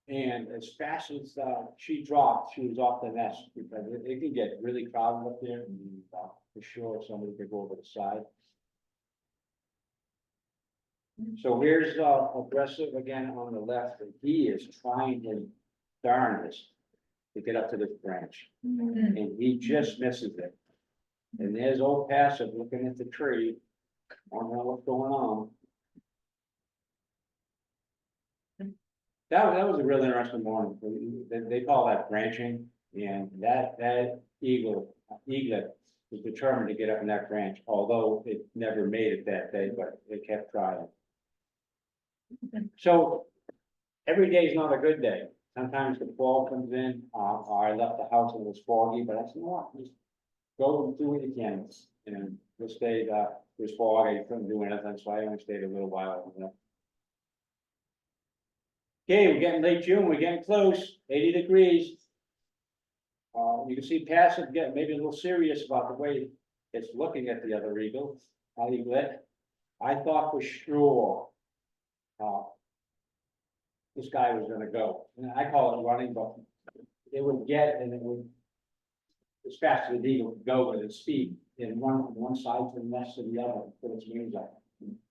and as fast as she dropped, she was off the nest because it can get really crowded up there, and for sure somebody could go over the side. So here's aggressive again on the left, and he is trying his darndest to get up to this branch, and he just misses it. And there's old passive looking at the tree. I don't know what's going on. That was a really interesting morning. They call that branching, and that eaglet was determined to get up in that branch, although it never made it that day, but it kept trying. So every day is not a good day. Sometimes the fall comes in, or I left the house and it was foggy, but I said, no, what, just go and do what you can. And we stayed, it was foggy, I couldn't do anything, so I only stayed a little while. Okay, we're getting late June, we're getting close, 80 degrees. You can see passive getting maybe a little serious about the way it's looking at the other eagle, eaglet. I thought for sure, this guy was gonna go, and I call it running, but it would get, and it would, as fast as the eagle could go with its speed, and run from one side to the next to the other, put its wings up.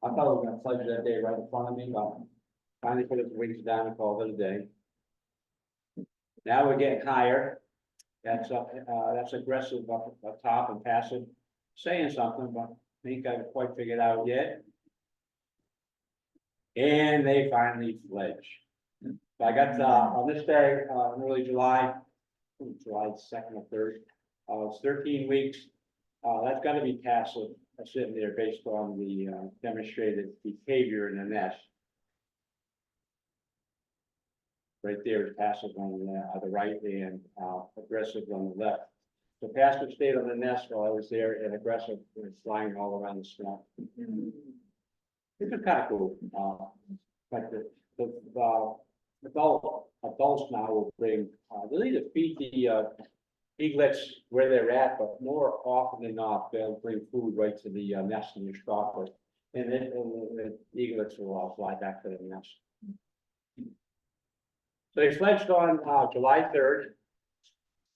I thought it was gonna fledge that day right in front of me, but finally put its wings down and called it a day. Now we're getting higher. That's aggressive up top and passive, saying something, but I think I've quite figured out yet. And they finally fledge. So I got, on this day, in early July, July 2nd or 3rd, it's 13 weeks. That's gotta be passive, sitting there based on the, demonstrated behavior in the nest. Right there is passive on the right and, aggressive on the left. So passive stayed on the nest while I was there, and aggressive was flying all around the swamp. It's kind of cool, but adults now will bring, they'll either feed the, eaglets where they're at, but more often than not, they'll bring food right to the, nest in your stopper. And then the eaglets will all fly back to the nest. So they fledged on, July 3rd.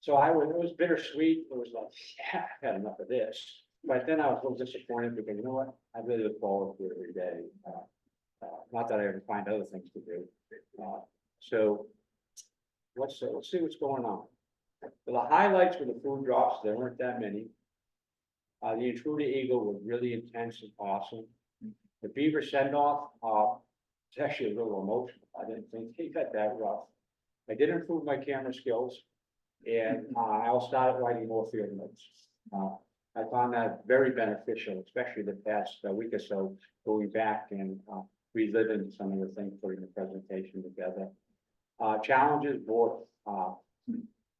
So it was bittersweet. It was like, yeah, I had enough of this. But then I was a little disappointed because, you know what, I really look forward to it every day. Not that I ever find other things to do. So let's see what's going on. So the highlights were the food drops. There weren't that many. The intruder eagle was really intense and awesome. The beaver send off, it's actually a little emotional. I didn't think he got that rough. I did improve my camera skills, and I'll start writing more field notes. I found that very beneficial, especially the past week or so, going back and reliving some of the things, putting the presentation together. Challenges, bored.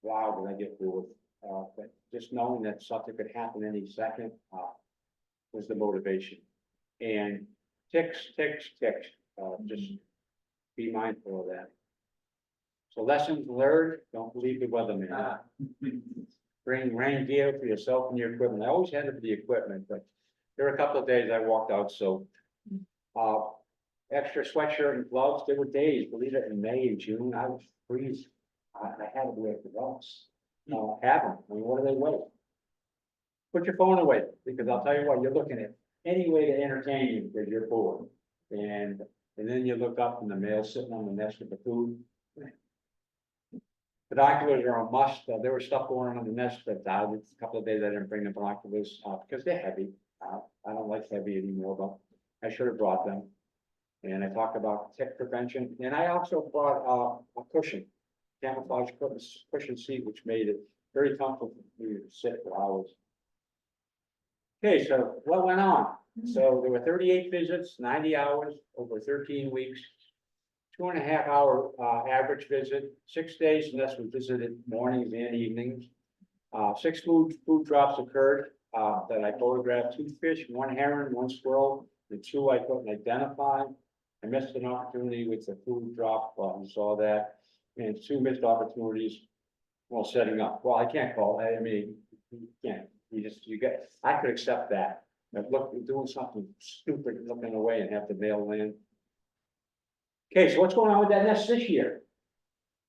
Wow, did I get bored? But just knowing that something could happen any second was the motivation. And ticks. Just be mindful of that. So lessons learned, don't believe the weatherman. Bring rain gear for yourself and your equipment. I always had it for the equipment, but there were a couple of days I walked out, so extra sweatshirt and gloves. There were days, believe it, in May and June, I was freezing. I had to wear gloves. Have them. I mean, what do they weigh? Put your phone away, because I'll tell you what, you're looking at any way to entertain you because you're bored. And then you look up and the male's sitting on the nest with the food. Binoculars are a must. There was stuff going on in the nest, but a couple of days I didn't bring the binoculars because they're heavy. I don't like heavy anymore, but I should have brought them. And I talked about tick prevention, and I also brought a cushion, camouflage cushion seat, which made it very comfortable for me to sit for hours. Okay, so what went on? So there were 38 visits, 90 hours over 13 weeks, 2.5 hour average visit, 6 days, and that's we visited mornings and evenings. 6 food drops occurred that I photographed: 2 fish, 1 heron, 1 squirrel, the 2 I couldn't identify. I missed an opportunity with the food drop, you saw that, and 2 missed opportunities while setting up. Well, I can't call it. I mean, you can't. I could accept that. But look, you're doing something stupid, looking away and have the mail land. Okay, so what's going on with that nest this year?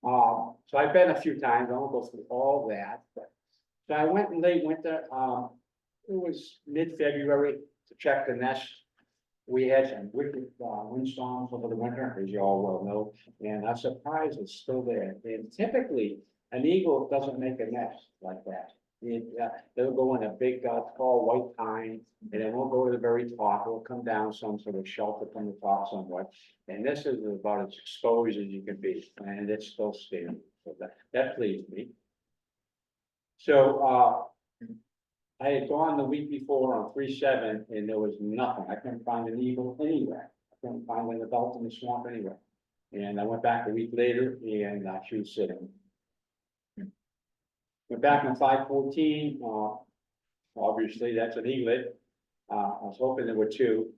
So I've been a few times. I won't go through all that, but so I went in late winter. It was mid-February to check the nest. We had some wicked windstorms over the winter, as you all well know, and I'm surprised it's still there. And typically, an eagle doesn't make a nest like that. They'll go in a big, tall white pine, and it won't go to the very top. It'll come down some sort of shelter from the top somewhat. And this is about as exposed as you can be, and it's still standing. So that pleased me. So I had gone the week before on 3/7, and there was nothing. I couldn't find an eagle anywhere. I couldn't find an adult in the swamp anywhere. And I went back a week later, and she was sitting. Went back on 5/14, obviously that's an eaglet. I was hoping there were 2.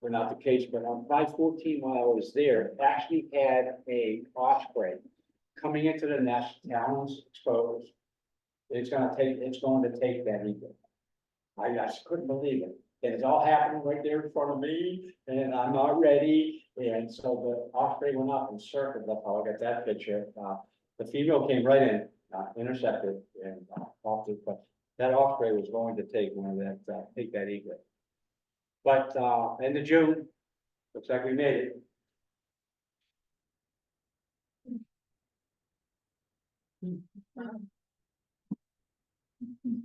were not the case, but on 514 while I was there, actually had a osprey coming into the nest, talons exposed. It's going to take that eagle. I just couldn't believe it. And it's all happening right there in front of me, and I'm not ready. And so the osprey went up and circled. That's how I got that picture. The female came right in, intercepted, and off it. But that osprey was going to take take that eagle. But end of June, looks like we made it.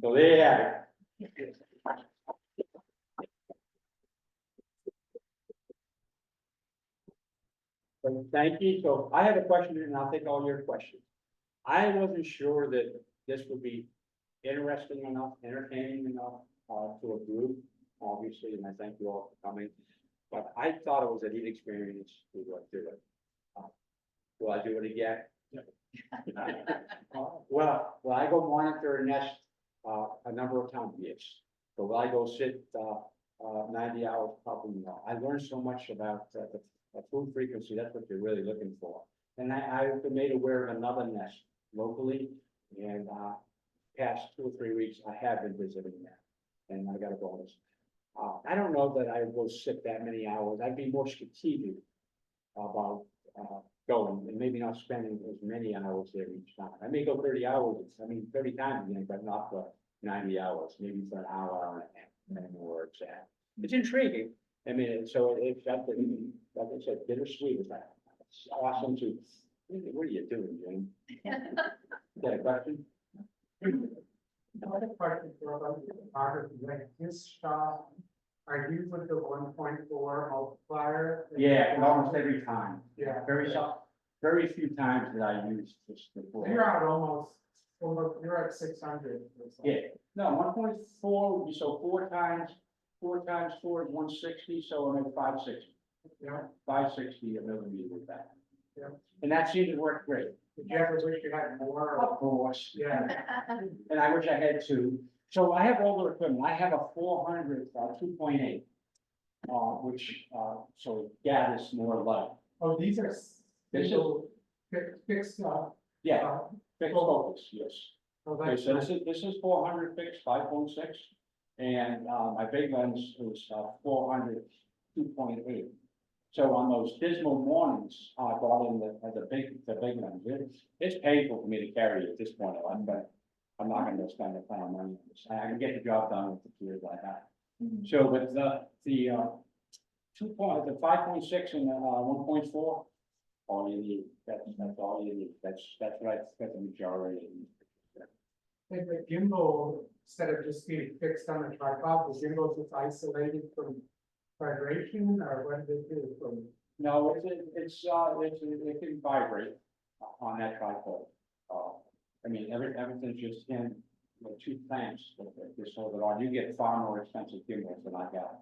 So there you have it. So thank you. So I have a question and I'll take all your questions. I wasn't sure that this would be interesting enough, entertaining enough, to a group, obviously, and I thank you all for coming. But I thought it was a neat experience to go through it. Will I do it again? Well, I go monitor a nest, a number of times, yes. But will I go sit, 90 hours? Probably not. I learned so much about, the food frequency. That's what you're really looking for. And I've been made aware of another nest locally, and, past 2 or 3 weeks, I have been visiting that. And I got a bonus. I don't know that I will sit that many hours. I'd be more strategic about, going and maybe not spending as many hours there each time. I may go 30 hours, 30 times again, but not for 90 hours, maybe for an hour, hour and a half, depending on where it's at. It's intriguing. I mean, so it's got the, like I said, bittersweet. It's awesome to, what are you doing, Jim? Got a question? Another question for about the photography, like this shot, are you with the 1.4 multiplier? Yeah, almost every time. Yeah. Very few times that I use this before. You're out almost, you're at 600. or something. Yeah, no, 1.4 would be so 4 times 4 is 160, so I'm at 560. Yeah, 560 a millimeter with that. Yeah. And that seemed to work great. did you ever wish you had more? Of course. Yeah, And I wish I had 2. So I have older equipment. I have a 400, 2.8. Which, so it gathers more light. oh, these are This is- single, fixed, Yeah, fixed focus, yes. oh, Okay, that's so nice. this is 400 fixed, 5.6. And, my big lens was, 400, 2.8. So on those dismal mornings, I brought in the big lens. It's painful for me to carry at this point, but I'm not gonna spend a ton of money on this. I can get the job done with the tools I have. So with the 5.6 and 1.4, all you need, that's all you need. That's the majority. And the gimbal, instead of just being fixed on a tripod, the gimbal is isolated from vibration, or what does it do from? No, it can vibrate on that tripod. I mean, everything's just in with 2 clamps, so that on, you get far more expensive gimbals than I got.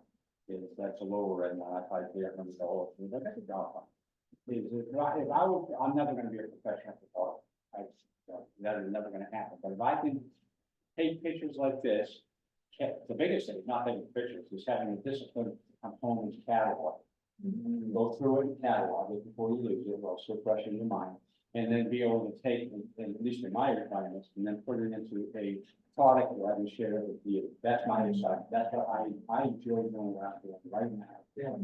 That's a lower end, I find $300, but that's a job. If I would, I'm never gonna be a professional photographer. That is never gonna happen, but if I can take pictures like this, the biggest thing, not taking pictures, is having a discipline to come home and catalog. Go through it and catalog it before you lose it, while it's still fresh in your mind. And then be able to take, and at least in my requirements, and then put it into a product that I can share with you. That's my insight. That's what I enjoy doing right now. Yeah.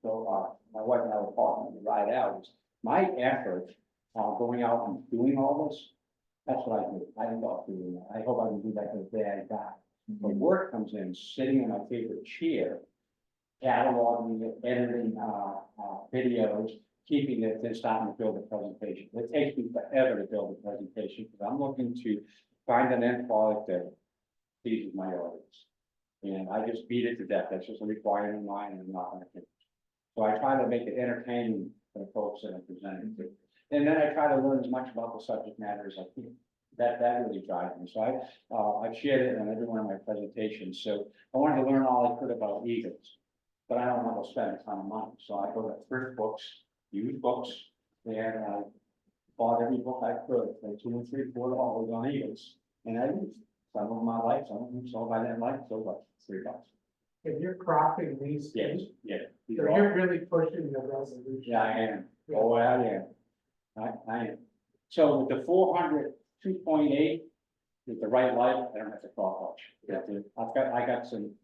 So my wife and I were talking to ride out. My effort going out and doing all this, that's what I do. I love doing that. I hope I can do that to the day I die. But work comes in, sitting in my favorite chair, cataloging it, editing videos, keeping it, then starting to build a presentation. It takes me forever to build a presentation because I'm looking to find an end product that pleases my audience. And I just beat it to death. That's just a requirement of mine, and I'm not gonna change. So I try to make it entertaining for the folks that I'm presenting to. And then I try to learn as much about the subject matter as I can. That really drives me. So I've shared it in every one of my presentations. So I wanted to learn all I could about eagles, but I don't want to spend a ton of money. So I go to thrift books, used books, and I bought every book I could, like $2 and $3, $4 on eagles. And I used some of them I liked, some of them, so if I didn't like, so what, $3. If you're cropping these. Yes, yeah. These So are all- you're really pushing the resolution. Yeah, I am. Oh, I am. I am. So with the 400 2.8 with the right light, I don't have to call much. I got some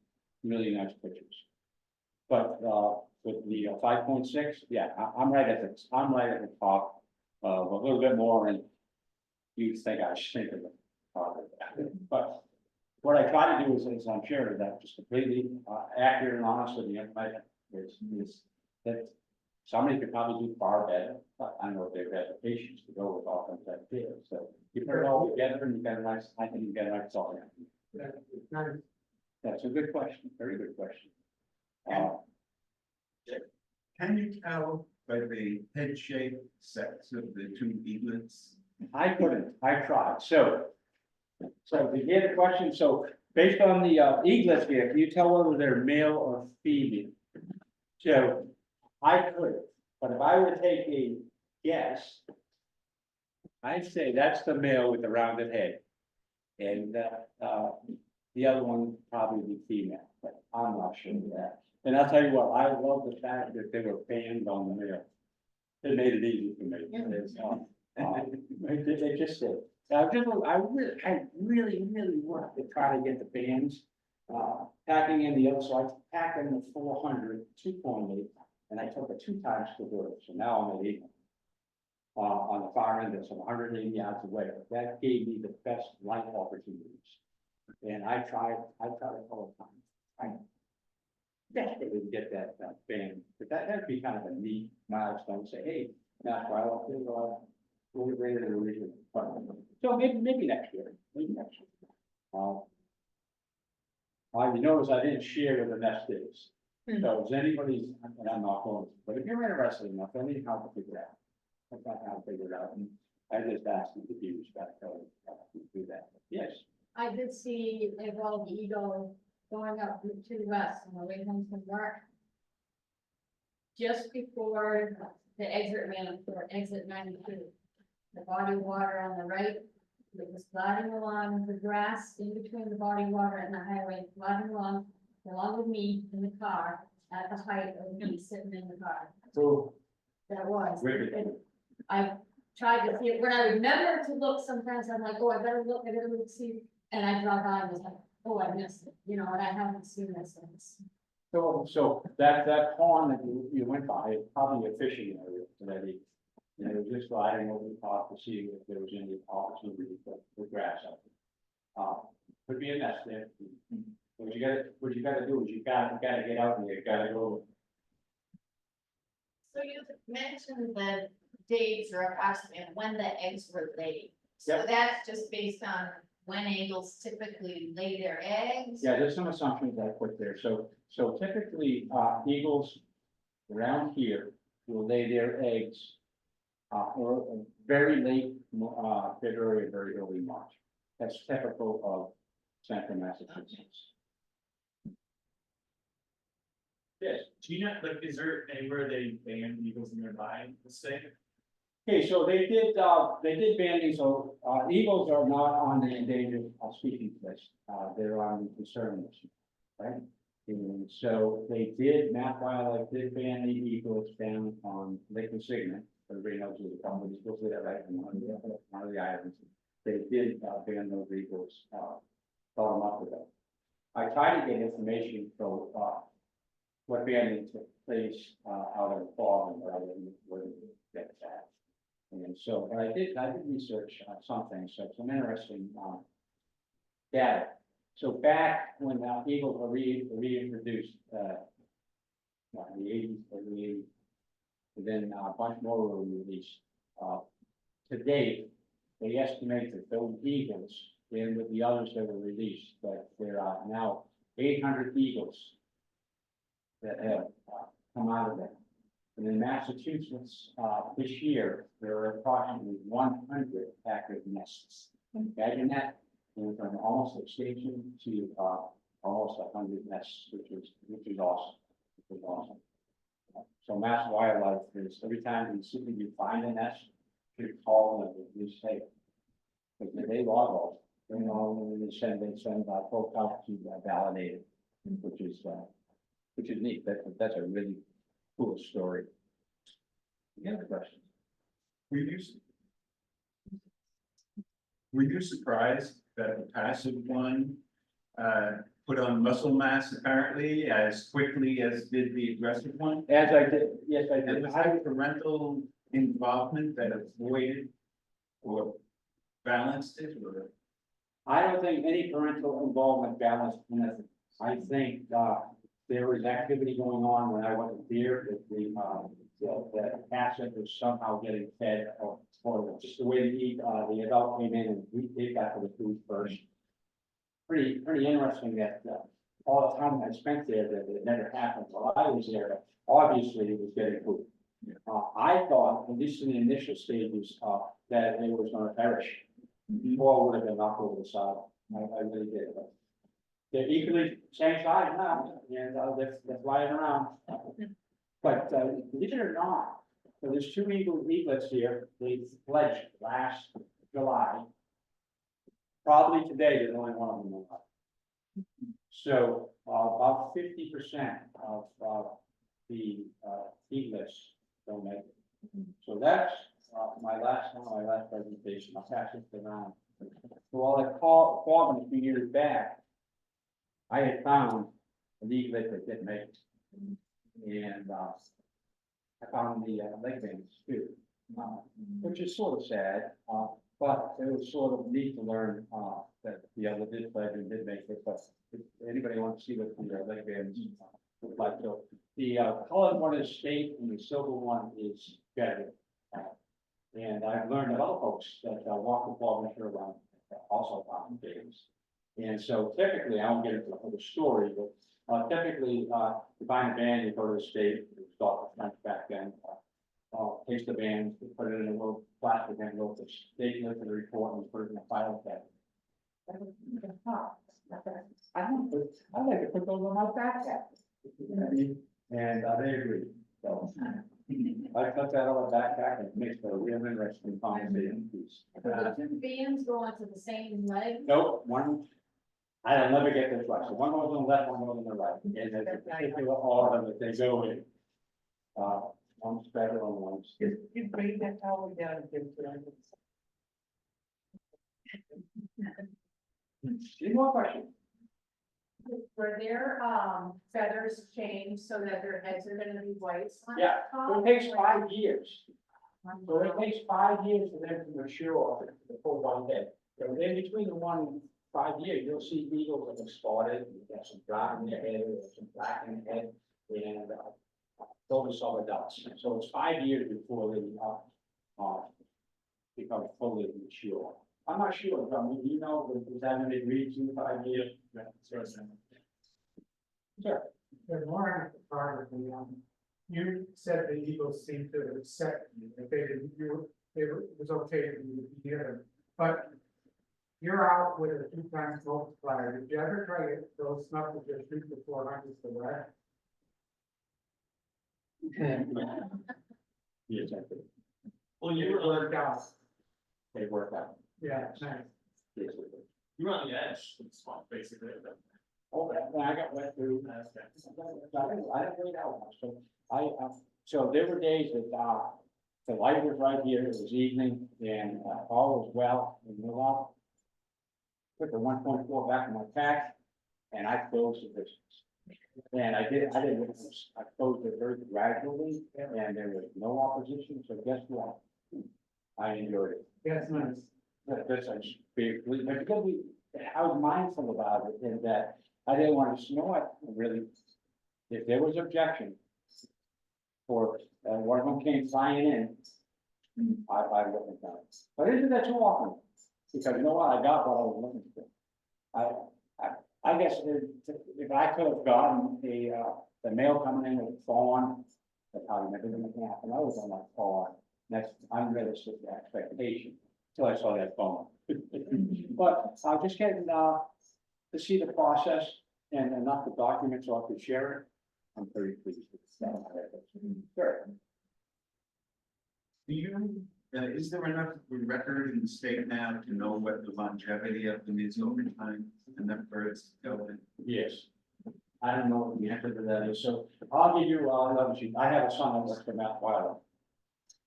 really nice pictures. But, with the 5.6, yeah, I'm right at the top, a little bit more and you think I should think of it. But what I try to do is I'm sure that just completely, accurate and honest with the information is that somebody could probably do far better, but I don't know if they've had the patience to go with all things like this, so you put it all together and you get a nice, I think you get a nice result. Yeah, it's nice. That's a good question, very good question. Can you tell by the head shape sets of the two eaglets? I couldn't, I tried, so to hear the question, so based on the eaglets here, can you tell whether they're male or female? So I could, but if I were to take a guess, I'd say that's the male with the rounded head. And the other one would probably be female, but I'm not sure of that. And I'll tell you what, I love the fact that they were banned on the male. It made it easy for me. It's, they just did. I really worked to try to get the bands, packing in the other, so I packed in the 400 2.8, and I took it 2 times to do it, so now I'm at 8. On the far end, it's 180 yards away, that gave me the best light opportunities. And I tried all the time, I desperately to get that band, but that'd be kind of a neat milestone, say, hey, that's why I want to, we're ready to original. So maybe next year, maybe next year. You notice I didn't share with the nest is. So is anybody's, and I'm not going, but if you're interested enough, I need help to figure it out. I thought how to figure it out, and I just asked you to be respectful, to do that. Yes, I did see a bald eagle going up to the west on the way home from work. Just before the exit ramp for exit 92. The body of water on the right, it was gliding along the grass in between the body of water and the highway, gliding along with me in the car at the height of me sitting in the car. so, That was. Really? And I tried to see it, when I remember to look, sometimes I'm like, oh, I better look, see, and I drive by and was like, oh, I missed it, you know, and I haven't seen this since. so that pond that you went by, is probably a fishing area already. And it was just gliding over the top to see if there was any opportunity for grass out there. Could be a nest there. What you gotta do is you gotta get out and you gotta go. So you mentioned the dates or approximately when the eggs were laid. So Yep. that's just based on when eagles typically lay their eggs? Yeah, there's some assumptions I put there. So typically, eagles around here will lay their eggs or very late, February, or very early March. That's typical of central Massachusetts. Yes. Do you know, like, is there anywhere they ban eagles nearby the state? Okay, so they did banning, so, eagles are not on the endangered species list, they're on the concern list, right? And so they did, Mass Wildlife did ban the eagles down on Lake Michigan, everybody knows where the company is supposed to be, right, and one of the islands. They did, ban those eagles, brought them up with them. I tried to get information from, what banning took place, out in the fall, but I wouldn't get that. And so, but I did research on something, so some interesting, data. So back when eagles were reintroduced, in the 80s, early 80s, and then a bunch more were released. To date, they estimate that those eagles, and with the others that were released, that there are now 800 eagles that have come out of that. And in Massachusetts, this year, there are approximately 100 active nests. Imagine that, going from almost extinction to almost 100 nests, which is awesome. Which is awesome. So Mass Wildlife is every time you find a nest, you call them and you say, because they log all, you know, when they send folks out to validate it, which is neat. That's a really cool story. Any other questions? Were you, were you surprised that the passive one, put on muscle mass apparently as quickly as did the aggressive one? As I did, yes, I And did. was that parental involvement that avoided or balanced it, or? I don't think any parental involvement balanced anything. I think, there was activity going on when I wasn't there, that the asset was somehow getting fed or just the way to eat, the adult came in and they got to the food first. Pretty interesting that, all the time I spent there, that it never happened while I was there, but obviously it was getting food. I thought, at least in the initial stages, that it was gonna perish. Or would have been knocked over the side. I really did. But they're equally same size now, and that's flying around. But believe it or not, so there's two eaglets here. They fledged last July. Probably today, there's only one of them alive. So about 50% of the eaglets don't make it. So that's my last presentation. I'll pass it around. So while I called a few years back, I had found an eaglet that didn't make it. And I found the leg bands too, which is sort of sad, but it was sort of neat to learn that the other did pledge and did make it. But if anybody wants to see what the leg bands look like, so the colored one is state and the silver one is better. And I've learned that other folks that walk the ball around also found games. And so typically, I won't get into the whole story, but typically, to find a band, you go to the state, you start the French back then, take the band, put it in a little plastic envelope, the state look at the report and put it in a file cabinet. I like to put those on my backpack. And they agree. So I took that on my backpack and it makes for a real interesting conversation piece. So the two bands go onto the same leg. Nope, one, I'll never get this right. So one goes on the left, one goes on the right. And there's a particular order that they go in. One's better on one's. You bring that towel down and give it to Any more questions? Were their feathers changed so that their heads are gonna be white? Yeah, it takes 5 years. So it takes 5 years for them to mature the full white head. So in between the 1 and 5 years, you'll see eagles that have spotted, you have some brown in their head, there's some black in their head, and those are adults. So it's 5 years before they become fully mature. I'm not sure, I mean, you know, is that when they reach 2 to 5 years? Sure. There's more on the photography. You said the eagles seemed to accept you, that they didn't, it was okay for you to be here. But you're out with a 2 times multiplier. Did you ever try to those snuffles just shoot the 400s away? Yes, I think Well, you It were, worked out. they work out. Yeah, nice. Yes, they do. you were on the edge, of the swamp, basically. Okay, when I got wet through. I didn't wait out much, so so there were days that, the light was right here, it was evening, and, all was well, and we all put the 1.4 back in my pack, and I closed the business. And I closed it very gradually, and there was no opposition, so guess what? I enjoyed it. That's nice. That's a big, but because I was mindful about it, and that I didn't want to, you know what, really, if there was objection or one of them came flying in, I wouldn't have done it. But isn't that too often? Because you know what, I got what I was looking for. I guess if I could have gotten the mail coming in with a fawn, that probably never gonna happen. I was on that fawn. That's unrealistic expectation till I saw that fawn. But I'm just getting to see the process and enough the documents so I could share it. I'm very pleased with that. Sure. Do you, is there enough of a record in the state now to know what the longevity of them is over time? Enough birds to go in? Yes. I don't know what the answer to that is, so I'll give you, another sheet. I have a son that works for Mass Wildlife.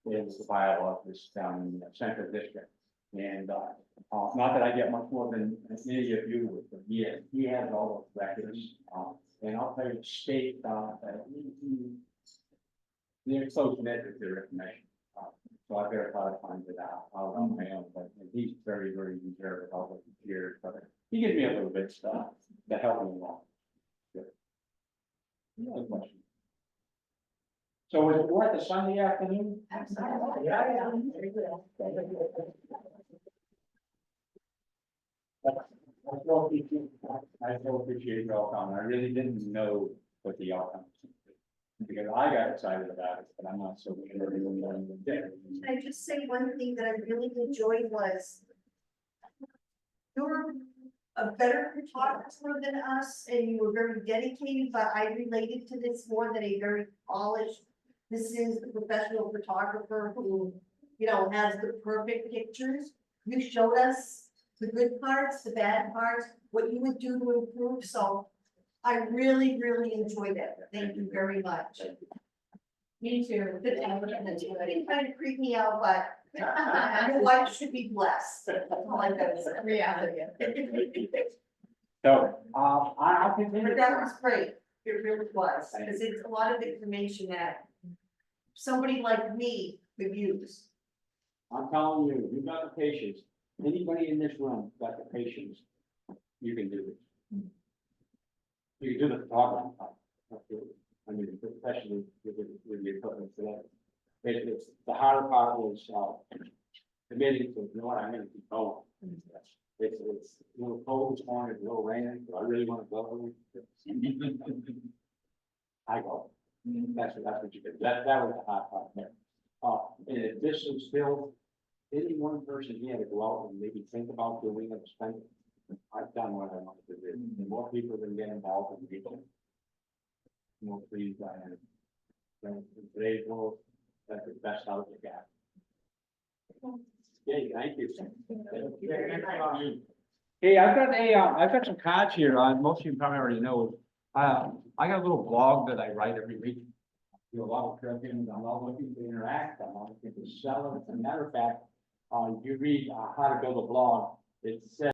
Is the biologist down in the Central District. And, not that I get much more than any of you would, but he has all those records. And I'll tell you, the state, they're close knit with their information. So I've got to try to find it out on my own, but he's very, very reserved about what he hears, but he gives me a little bit of stuff to help me along. Good. Any other question? So is it worth a Sunday afternoon? Absolutely. I so appreciate your all coming. I really didn't know what the outcome was. Because I got excited about it, but I'm not so sure everyone did. Can I just say one thing that I really enjoyed was you're a better photographer than us and you were very dedicated, but I related to this more than a very polished. This is the professional photographer who, you know, has the perfect pictures. You showed us the good parts, the bad parts, what you would do to improve, so I really, really enjoyed it. Thank you very much. Me too. The thing kind of creeped me out, but your wife should be blessed. That's all I gotta say. Reality. So, I'll continue. But that was great. It really was, because it's a lot of information that somebody like me could use. I'm telling you, you got the patience. Anybody in this room got the patience, you can do this. You can do the photography. I mean, especially with the equipment today. It's, the harder part is, committing to, you know what I mean, to go. It's a little cold this morning, it's a little raining, so I really want to go. I go. That's what you did. That was the hard part there. And if this is still, any one person here to go out and maybe think about doing it, spend. I've done what I wanted to do. The more people that get involved in people. The more pleased I am. In today's world, that's the best out you got. Okay, thank you. Hey, I've got some cards here. Most of you probably already know. I got a little blog that I write every week. Do a lot of trucking. I'm not looking to interact. I'm not looking to sell it. As a matter of fact, you read how to build a blog. It says